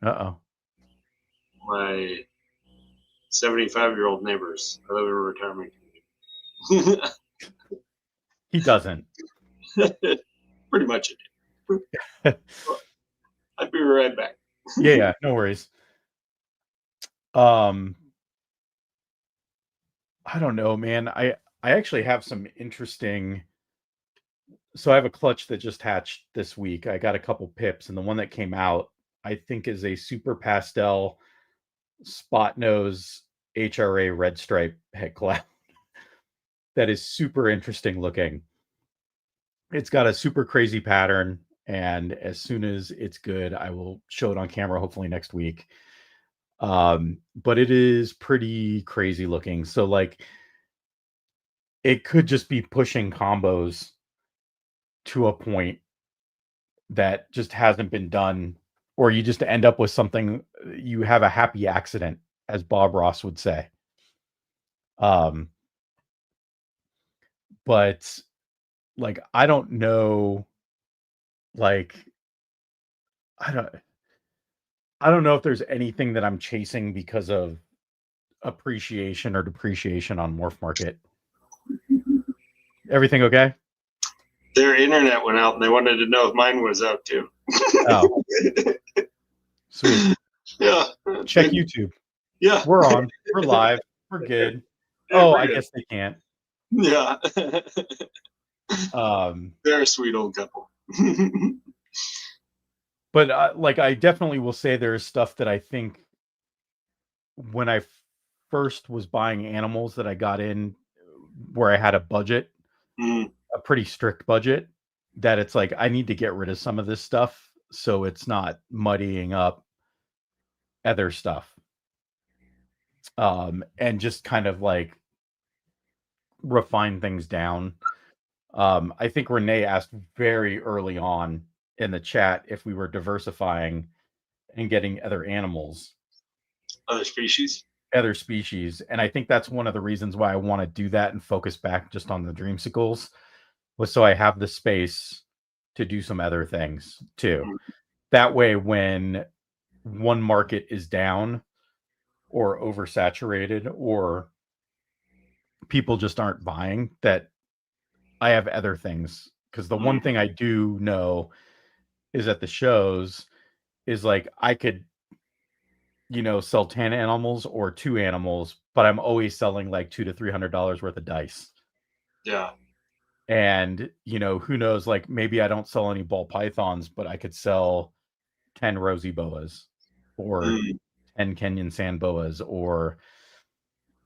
Uh-oh. My 75-year-old neighbors. I live in a retirement community. He doesn't. Pretty much it. I'll be right back. Yeah, no worries. I don't know, man. I actually have some interesting. So I have a clutch that just hatched this week. I got a couple pips, and the one that came out, I think, is a super pastel spot nose HRA red stripe head cloud. That is super interesting looking. It's got a super crazy pattern, and as soon as it's good, I will show it on camera, hopefully next week. But it is pretty crazy looking. So like it could just be pushing combos to a point that just hasn't been done, or you just end up with something, you have a happy accident, as Bob Ross would say. But like I don't know, like I don't know if there's anything that I'm chasing because of appreciation or depreciation on Morph Market. Everything okay? Their internet went out and they wanted to know if mine was out too. Oh. Sweet. Yeah. Check YouTube. Yeah. We're on. We're live. We're good. Yeah, oh, I guess they can't. Yeah. They're a sweet old couple. But like I definitely will say there's stuff that I think when I first was buying animals that I got in where I had a budget, Mm, a pretty strict budget, that it's like I need to get rid of some of this stuff so it's not muddying up other stuff. And just kind of like refine things down. I think Renee asked very early on in the chat if we were diversifying and getting other animals, other species. other species. And I think that's one of the reasons why I want to do that and focus back just on the dreamsicles, was so I have the space to do some other things too. Mm, That way, when one market is down or oversaturated or people just aren't buying, that I have other things. Because the one mm, thing I do know is at the shows is like I could, sell 10 animals or 2 animals, but I'm always selling like $200 to $300 worth of dice. yeah. And, who knows, like maybe I don't sell any ball pythons, but I could sell 10 rosy boas or Mm, 10 Kenyan sand boas, or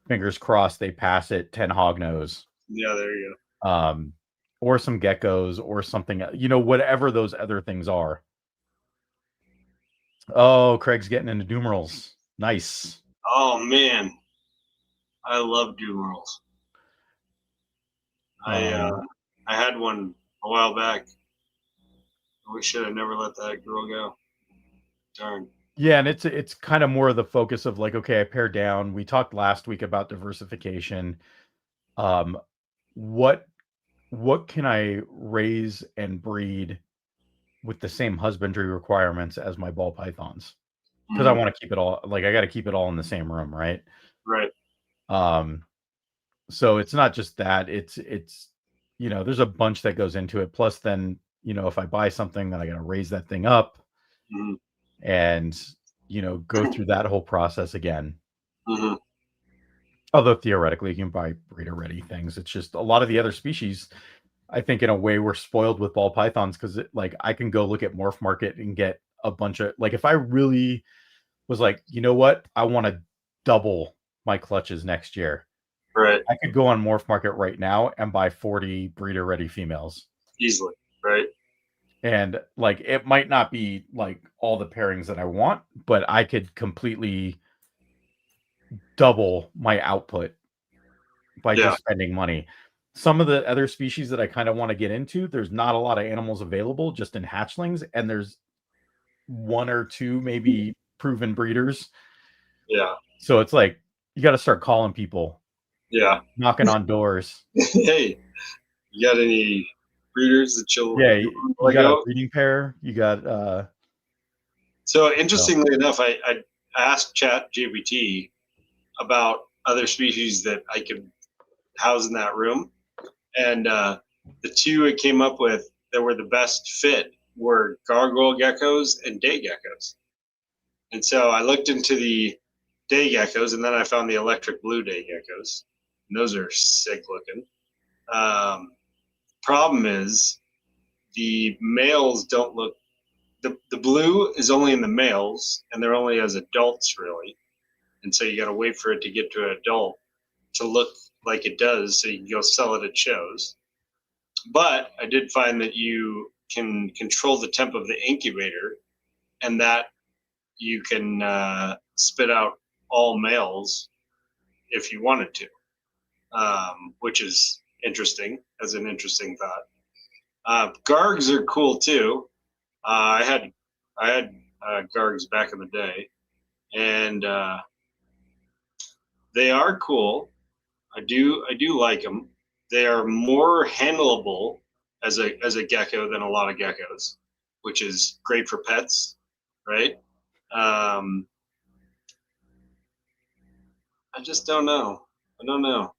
fingers crossed they pass it, 10 hognose, yeah, there you um, or some geckos or something, whatever those other things are. Oh, Craig's getting into numerals. Nice. go. Oh man, I love numerals. Um, I had one a while back. We should have never let that girl go. Darn. yeah, and it's kind of more of the focus of like, okay, I pare down. We talked last week about diversification. Um, what what can I raise and breed with the same husbandry requirements as my ball pythons? Because I Mm, want to keep it all, like I got to keep it all in the same room, right? right. Um, so it's not just that, it's there's a bunch that goes into it. Plus then, if I buy something, then I got to raise that thing up Mm, and go through that whole process again. mm-hmm. Although theoretically you can buy breeder ready things. It's just a lot of the other species, I think in a way we're spoiled with ball pythons, because like I can go look at Morph Market and get a bunch of, like, if I really was like, you know what, I want to double my clutches next year, Right. I could go on Morph Market right now and buy 40 breeder ready females. Easily. Right. And like it might not be like all the pairings that I want, but I could completely double my output by Yeah. just spending money. Some of the other species that I kind of want to get into, there's not a lot of animals available just in hatchlings, and there's one or two maybe proven breeders. Yeah. So it's like you got to start calling people, Yeah. knocking on doors. Hey, you got any breeders that Yeah, you you let got a go? breeding pair. You got So oh, interestingly enough, I asked Chat GPT about other species that I could house in that room, and the two it came up with that were the best fit were gargoyle geckos and day geckos. And so I looked into the day geckos, and then I found the electric blue day geckos. And those are sick looking. Problem is the males don't look. The blue is only in the males, and they're only as adults really. And so you got to wait for it to get to an adult to look like it does, so you can go sell it at shows. But I did find that you can control the temp of the incubator, and that you can spit out all males if you wanted to, which is interesting as an interesting thought. Gargs are cool too. I had Gargs back in the day, and they are cool. I do like them. They are more handleable as a gecko than a lot of geckos, which is great for pets, right? Um, I just don't know. I don't know.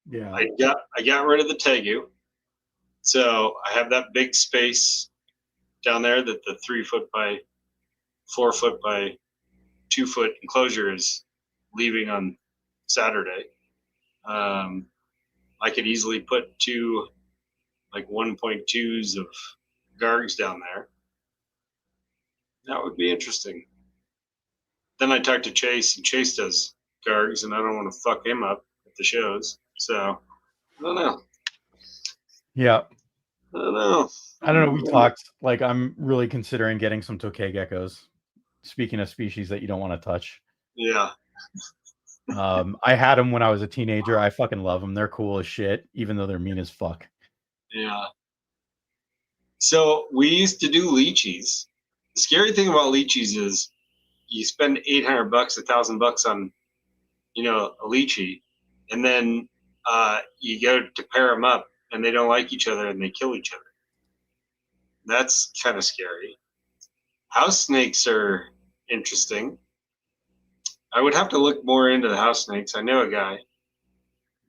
yeah, I got rid of the tegu, so I have that big space down there that the 3 foot by 4 foot by 2 foot enclosure is leaving on Saturday. Um, I could easily put two like 1.2s of Gargs down there. That would be interesting. then I talked to Chase, and Chase does Gargs, and I don't want to fuck him up at the shows. So I don't know. Yeah. I don't know. I don't know. We talked, like, I'm really considering getting some tokay geckos. Speaking of species that you don't want to touch. Yeah. I had them when I was a teenager. I fucking love them. They're cool as shit, even though they're mean as fuck. Yeah. So we used to do lychees. The scary thing about lychees is you spend $800, $1,000 on, a lychee, and then you go to pair them up, and they don't like each other, and they kill each other. That's kind of scary. House snakes are interesting. I would have to look more into the house snakes. I know a guy,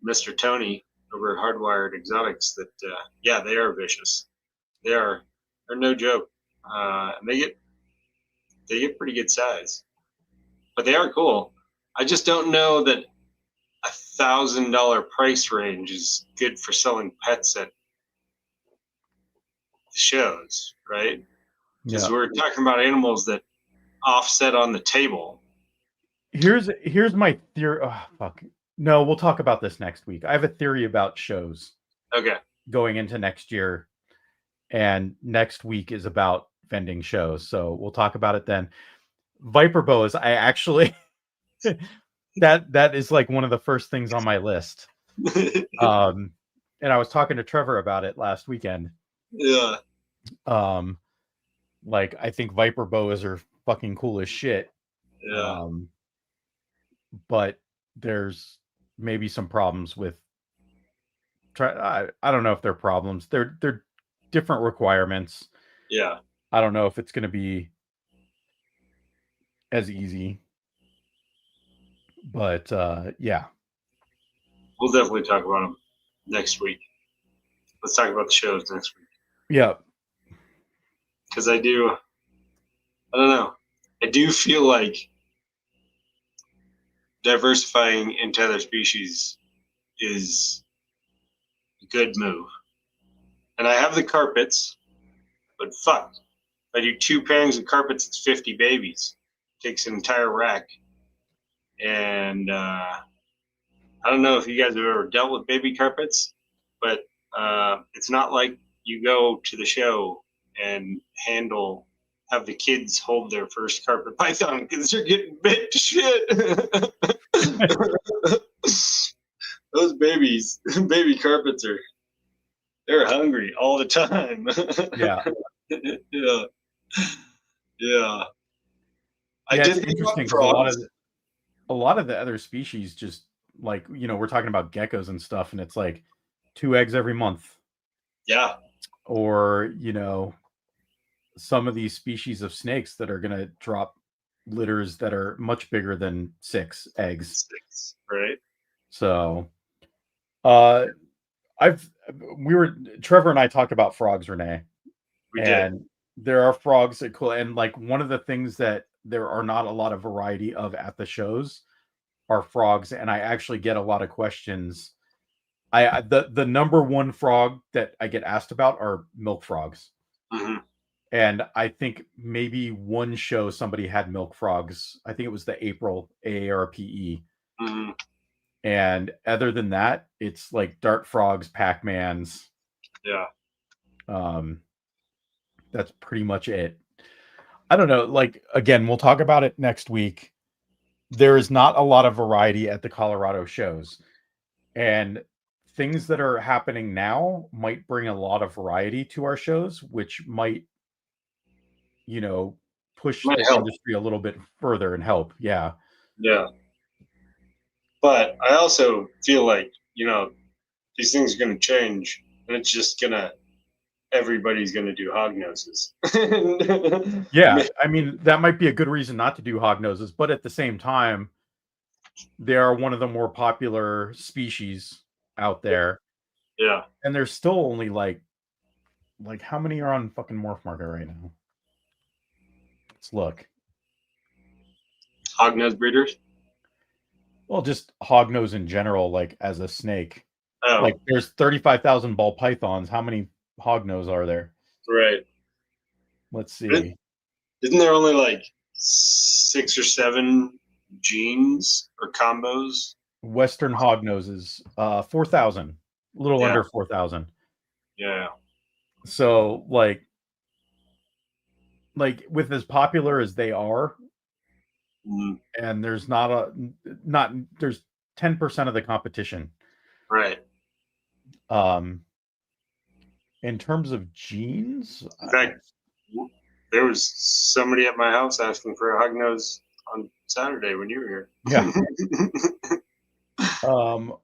Mr. Tony, over at Hardwired Exotics, that they are vicious. They're no joke. And they get pretty good size, but they are cool. I just don't know that $1,000 price range is good for selling pets at the shows, right? Because we're talking about animals that offset on the table. Here's my theory. Oh, fuck. No, we'll talk about this next week. I have a theory about shows. Okay. Going into next year, and next week is about vending shows. So we'll talk about it then. Viper boas, I actually that is like one of the first things on my list. And I was talking to Trevor about it last weekend. Yeah. Like, I think Viper boas are fucking cool as shit. Yeah. But there's maybe some problems with I don't know if they're problems. They're different requirements. Yeah. I don't know if it's going to be as easy. But yeah. We'll definitely talk about them next week. Let's talk about the shows next week. Yeah. Because I don't know. I do feel like diversifying into other species is a good move. And I have the carpets, but fuck. If I do 2 pairings of carpets, it's 50 babies. It takes an entire rack. And I don't know if you guys have ever dealt with baby carpets, but it's not like you go to the show and have the kids hold their first carpet python because they're getting bit to shit. Those baby carpets they're hungry all the time. Yeah. Yeah. Yeah. I Yeah, did it's interesting because a lot of the other species just, like, we're talking about geckos and stuff, and it's like 2 eggs every month. Yeah. Or, some of these species of snakes that are going to drop litters that are much bigger than 6 eggs. 6, right? So, Trevor and I talked about frogs, Renee. We did. There are frogs that cool. And like, one of the things that there are not a lot of variety of at the shows are frogs. And I actually get a lot of questions. The number one frog that I get asked about are milk frogs. Mm-hmm. And I think maybe one show somebody had milk frogs. I think it was the April AARPE. Mm-hmm. And other than that, it's like dart frogs, Pac-Mans. Yeah. That's pretty much it. I don't know. Like, again, we'll talk about it next week. There is not a lot of variety at the Colorado shows. And things that are happening now might bring a lot of variety to our shows, which might, push the industry a little bit further and help. Yeah. Yeah. But I also feel like, these things are going to change, and it's just everybody's going to do hog noses. Yeah. I mean, that might be a good reason not to do hog noses, but at the same time, they are one of the more popular species out there. Yeah. And there's still only like how many are on fucking Morph Market right now? Let's look. Hognose breeders? Well, just hognose in general, like as a snake. Oh. Like, there's 35,000 ball pythons. How many hognose are there? Right. Let's see. Isn't there only like 6 6 or 7 genes or combos. Western hog noses, 4,000, a little under 4,000. Yeah. So like with as popular as they are, and there's not there's 10% of the competition. Right. In terms of genes, in fact, there was somebody at my house asking for a hog nose on Saturday when you were here. Yeah.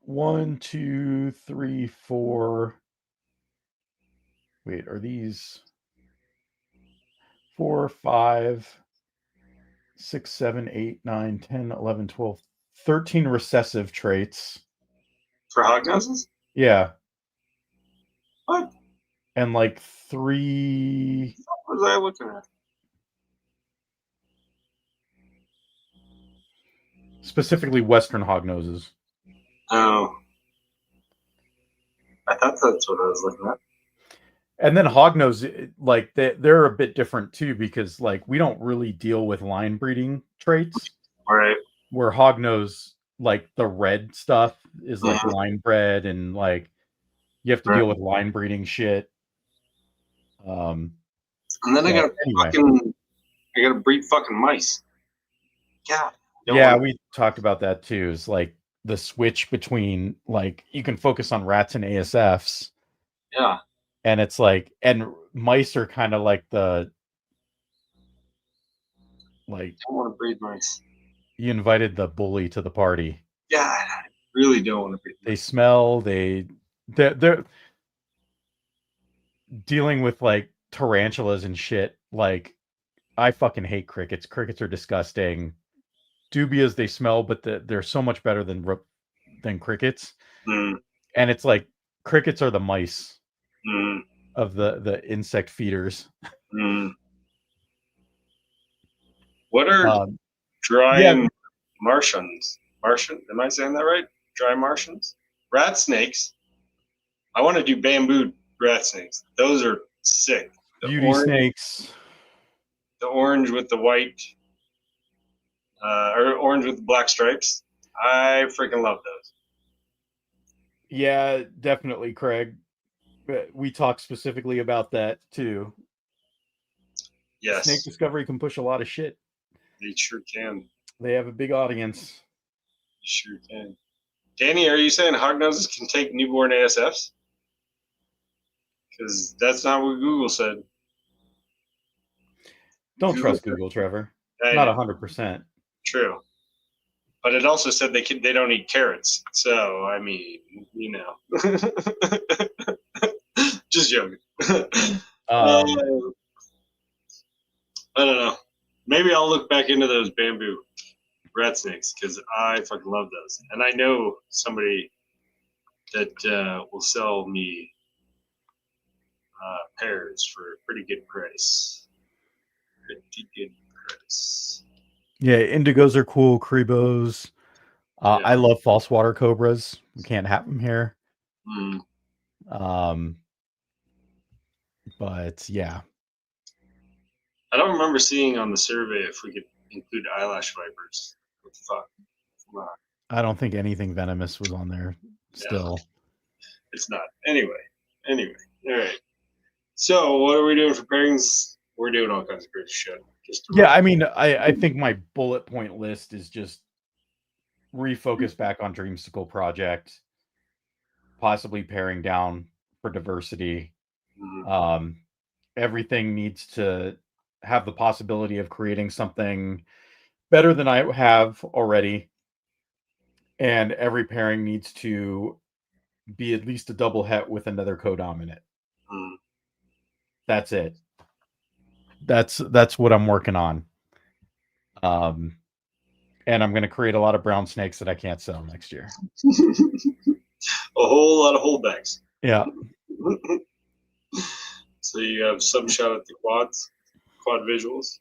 1, 2, 3, 4. Wait, are these 4, 5, 6, 7, 8, 9, 10, 11, 12, 13 recessive traits? For hog noses? Yeah. What? And like 3. What was I looking at? Specifically Western hog noses. Oh. I thought that's what I was looking at. And then hognose, like they're a bit different too, because like we don't really deal with line breeding traits. Right. Where hognose, like the red stuff, is like line bred, and like you have to deal with line breeding shit. And then I gotta breed fucking mice. God. Yeah, we talked about that too. It's like the switch between like you can focus on rats and ASFs. Yeah. And it's like, and mice are kind of like the like. I don't want to breed mice. You invited the bully to the party. Yeah, I really don't want to breed mice. They smell. They're dealing with like tarantulas and shit. Like, I fucking hate crickets. Crickets are disgusting. Dubious they smell, but they're so much better than crickets. And it's like crickets are the mice of the insect feeders. What are drying Martians? Martian? Am I saying that right? Dry Martians? Rat snakes. I want to do bamboo rat snakes. Those are sick. Beauty snakes. The orange with the white, or orange with the black stripes. I freaking love those. Yeah, definitely, Craig. We talked specifically about that too. Yes. Snake Discovery can push a lot of shit. They sure can. They have a big audience. They sure can. Danny, are you saying hognoses can take newborn ASFs? Because that's not what Google said. Don't trust Google, Trevor. Not 100%. True. But it also said they don't eat carrots. So, I mean, you know. Just joking. I don't know. Maybe I'll look back into those bamboo rat snakes because I fucking love those. And I know somebody that will sell me pairs for a pretty good price. Pretty good price. Yeah, indigos are cool. Cribos. I love false water cobras. We can't have them here. But yeah. I don't remember seeing on the survey if we could include eyelash vipers. What the fuck? Come on. I don't think anything venomous was on there still. Yeah, it's not. Anyway. All right. So what are we doing for pairings? We're doing all kinds of crazy shit. Yeah, I mean, I think my bullet point list is just refocus back on Dreamsicle Project, possibly paring down for diversity. Everything needs to have the possibility of creating something better than I have already. And every pairing needs to be at least a double het with another codominant. That's it. That's what I'm working on. And I'm going to create a lot of brown snakes that I can't sell next year. A whole lot of holdbacks. Yeah. So you have some shot at the quad visuals.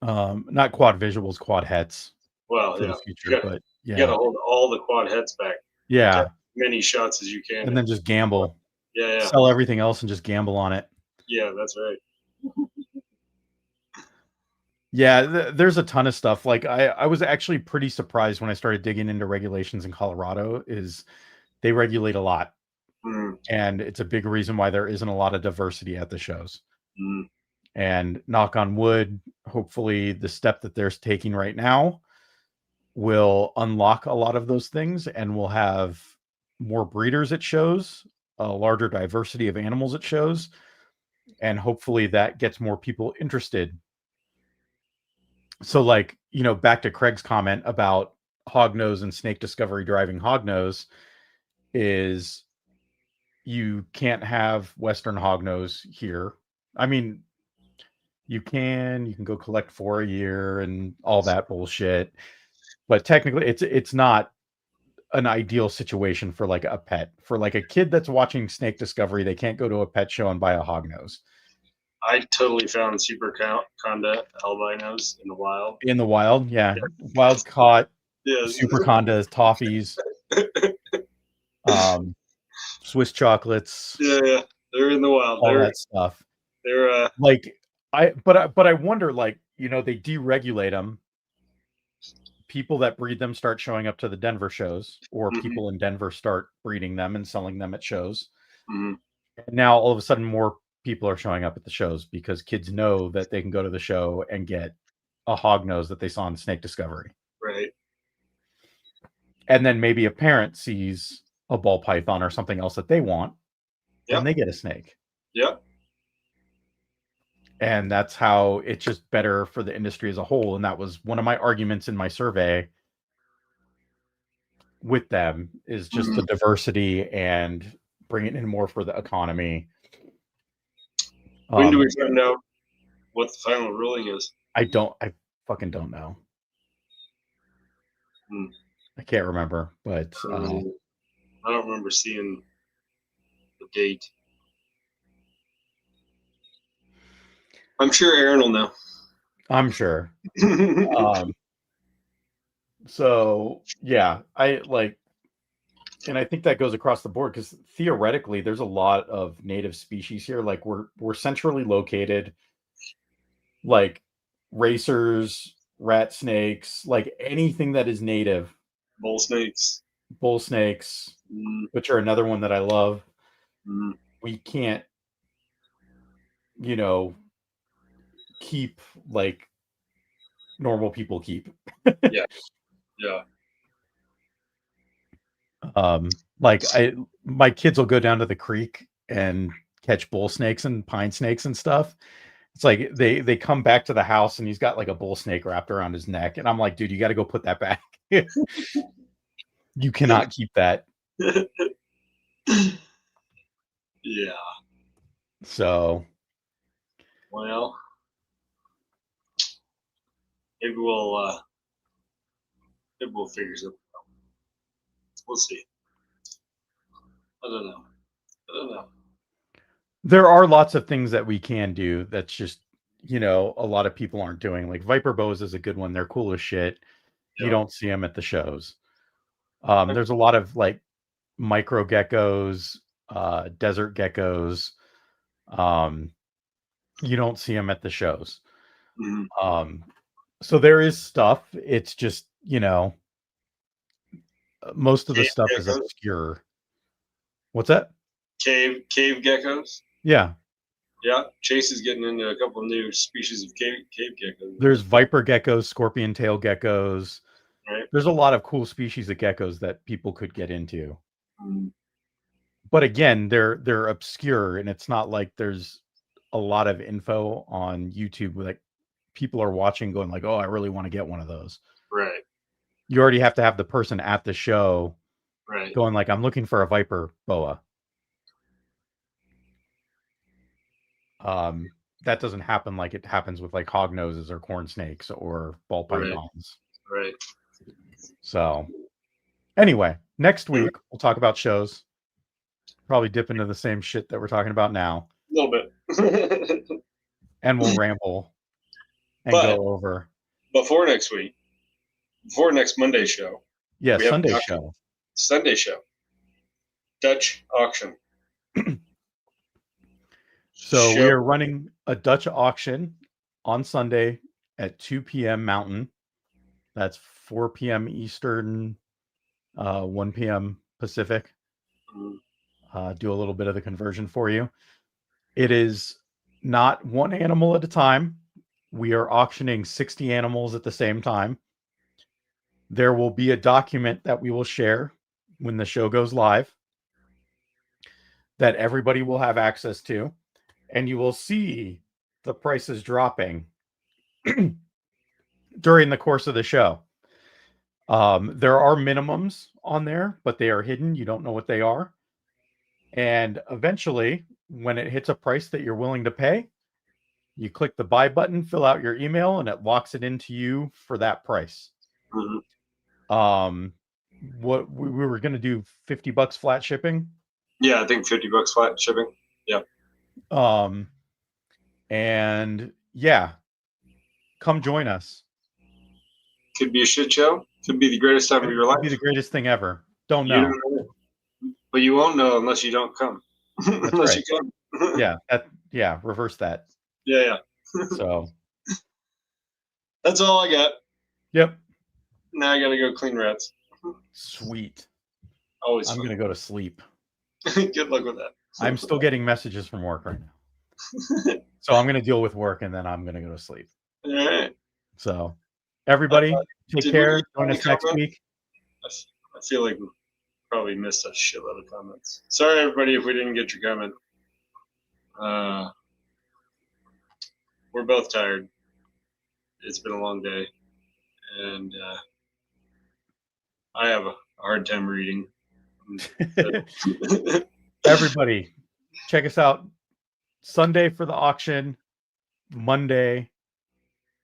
Not quad visuals, quad hets. Well, for yeah. the future, but yeah. You got to hold all the quad heads back. Yeah. Get many shots as you can. And then just gamble. Yeah. Sell everything else and just gamble on it. Yeah, that's right. Yeah, there's a ton of stuff. Like I was actually pretty surprised when I started digging into regulations in Colorado. Is they regulate a lot, Mm, and it's a big reason why there isn't a lot of diversity at the shows. mm, And knock on wood, hopefully the step that they're taking right now will unlock a lot of those things, and we'll have more breeders at shows, a larger diversity of animals at shows, and hopefully that gets more people interested. So, like, back to Craig's comment about hognose and snake discovery driving hognose, is you can't have Western hognose here. I mean, you can go collect 4 a year and all that bullshit, but technically it's not an ideal situation for like a pet. For like a kid that's watching snake discovery, they can't go to a pet show and buy a hognose. I totally found super conda albinos in the wild. In the wild, yeah. Wild caught Yes. super condas, toffees, um, Swiss chocolates, Yeah, they're in the wild. all that stuff. They're Like but I wonder, like, they deregulate them. People that breed them start showing up to the Denver shows, or mhm, people in Denver start breeding them and selling them at shows. mhm, And now all of a sudden more people are showing up at the shows because kids know that they can go to the show and get a hog nose that they saw in Snake Discovery. right. And then maybe a parent sees a ball python or something else that they want, and Yep. they get a snake. Yep. And that's how it's just better for the industry as a whole. And that was one of my arguments in my survey with them, is just the Mhm. diversity and bringing in more for the economy. When do we Um, find out what the final ruling is? I fucking don't know. Hmm. I can't remember, but I don't remember seeing the date. I'm sure Aaron will know. I'm sure. Um, so yeah, I like, and I think that goes across the board because theoretically, there's a lot of native species here. Like we're centrally located, like racers, rat snakes, like anything that is native, Bull snakes. bull snakes, Mm, which are another one that I love. mm, We can't, you know, keep like normal people keep. yeah. Yeah. Like my kids will go down to the creek and catch bull snakes and pine snakes and stuff. It's like they come back to the house and he's got like a bull snake wrapped around his neck, and I'm like, dude, you got to go put that back. You cannot keep that. Yeah. So Well, maybe we'll figure something out. We'll see. I don't know. I don't know. there are lots of things that we can do. That's just, a lot of people aren't doing. Like viper boas is a good one. They're cool as shit. You Yeah. don't see them at the shows. There's a lot of like micro geckos, desert geckos. Um, you don't see them at the shows. Mhm. Um, so there is stuff. It's just, most of the Cave stuff is geckos. obscure. What's that? Cave geckos. Yeah. Yeah. Chase is getting into a couple new species of cave geckos. There's viper geckos, scorpion tail geckos. Right. There's a lot of cool species of geckos that people could get into. Mm, But again, they're obscure, and it's not like there's a lot of info on YouTube. Like people are watching going like, "Oh, I really want to get one of those." right. You already have to have the person at the show Right. going like, "I'm looking for a viper boa." Um, that doesn't happen like it happens with like hog noses or corn snakes or ball Right. pythons. Right. So anyway, next A week we'll talk about shows. Probably dip into the same shit that we're talking about now, little bit. and we'll ramble and But go over. before next week, before next Monday show, Yeah, we have Sunday a show. Sunday show. Dutch auction. So Show. we are running a Dutch auction on Sunday at 2 p.m. Mountain. That's 4 p.m. Eastern, 1 p.m. Pacific. Do a little bit of the conversion for you. It is not one animal at a time. We are auctioning 60 animals at the same time. There will be a document that we will share when the show goes live that everybody will have access to, and you will see the prices dropping during the course of the show. There are minimums on there, but they are hidden. You don't know what they are. And eventually, when it hits a price that you're willing to pay, you click the buy button, fill out your email, and it locks it into you for that price. What we were going to do, $50 flat shipping. Yeah, I think $50 flat shipping. Yeah. And yeah, come join us. Could be a shit show. Could be the greatest time of your life. Could be the greatest thing ever. Don't know. You don't know. But you won't know unless you don't come. That's unless right. you come. Yeah. Reverse that. Yeah. So that's all I got. Yep. Now I gotta go clean rats. Sweet. Always. I'm gonna go to sleep. Good luck with that. I'm still getting messages from work right now. So I'm gonna deal with work and then I'm gonna go to sleep. All right. So everybody, take care. Join us next week. I feel like we probably missed a shitload of comments. Sorry, everybody, if we didn't get your comment. We're both tired. It's been a long day, and I have a hard time reading. Everybody, check us out Sunday for the auction, Monday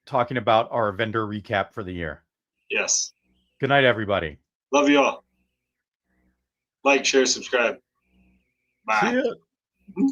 talking about our vendor recap for the year. Yes. Good night, everybody. Love you all. Like, share, subscribe. Bye. See ya.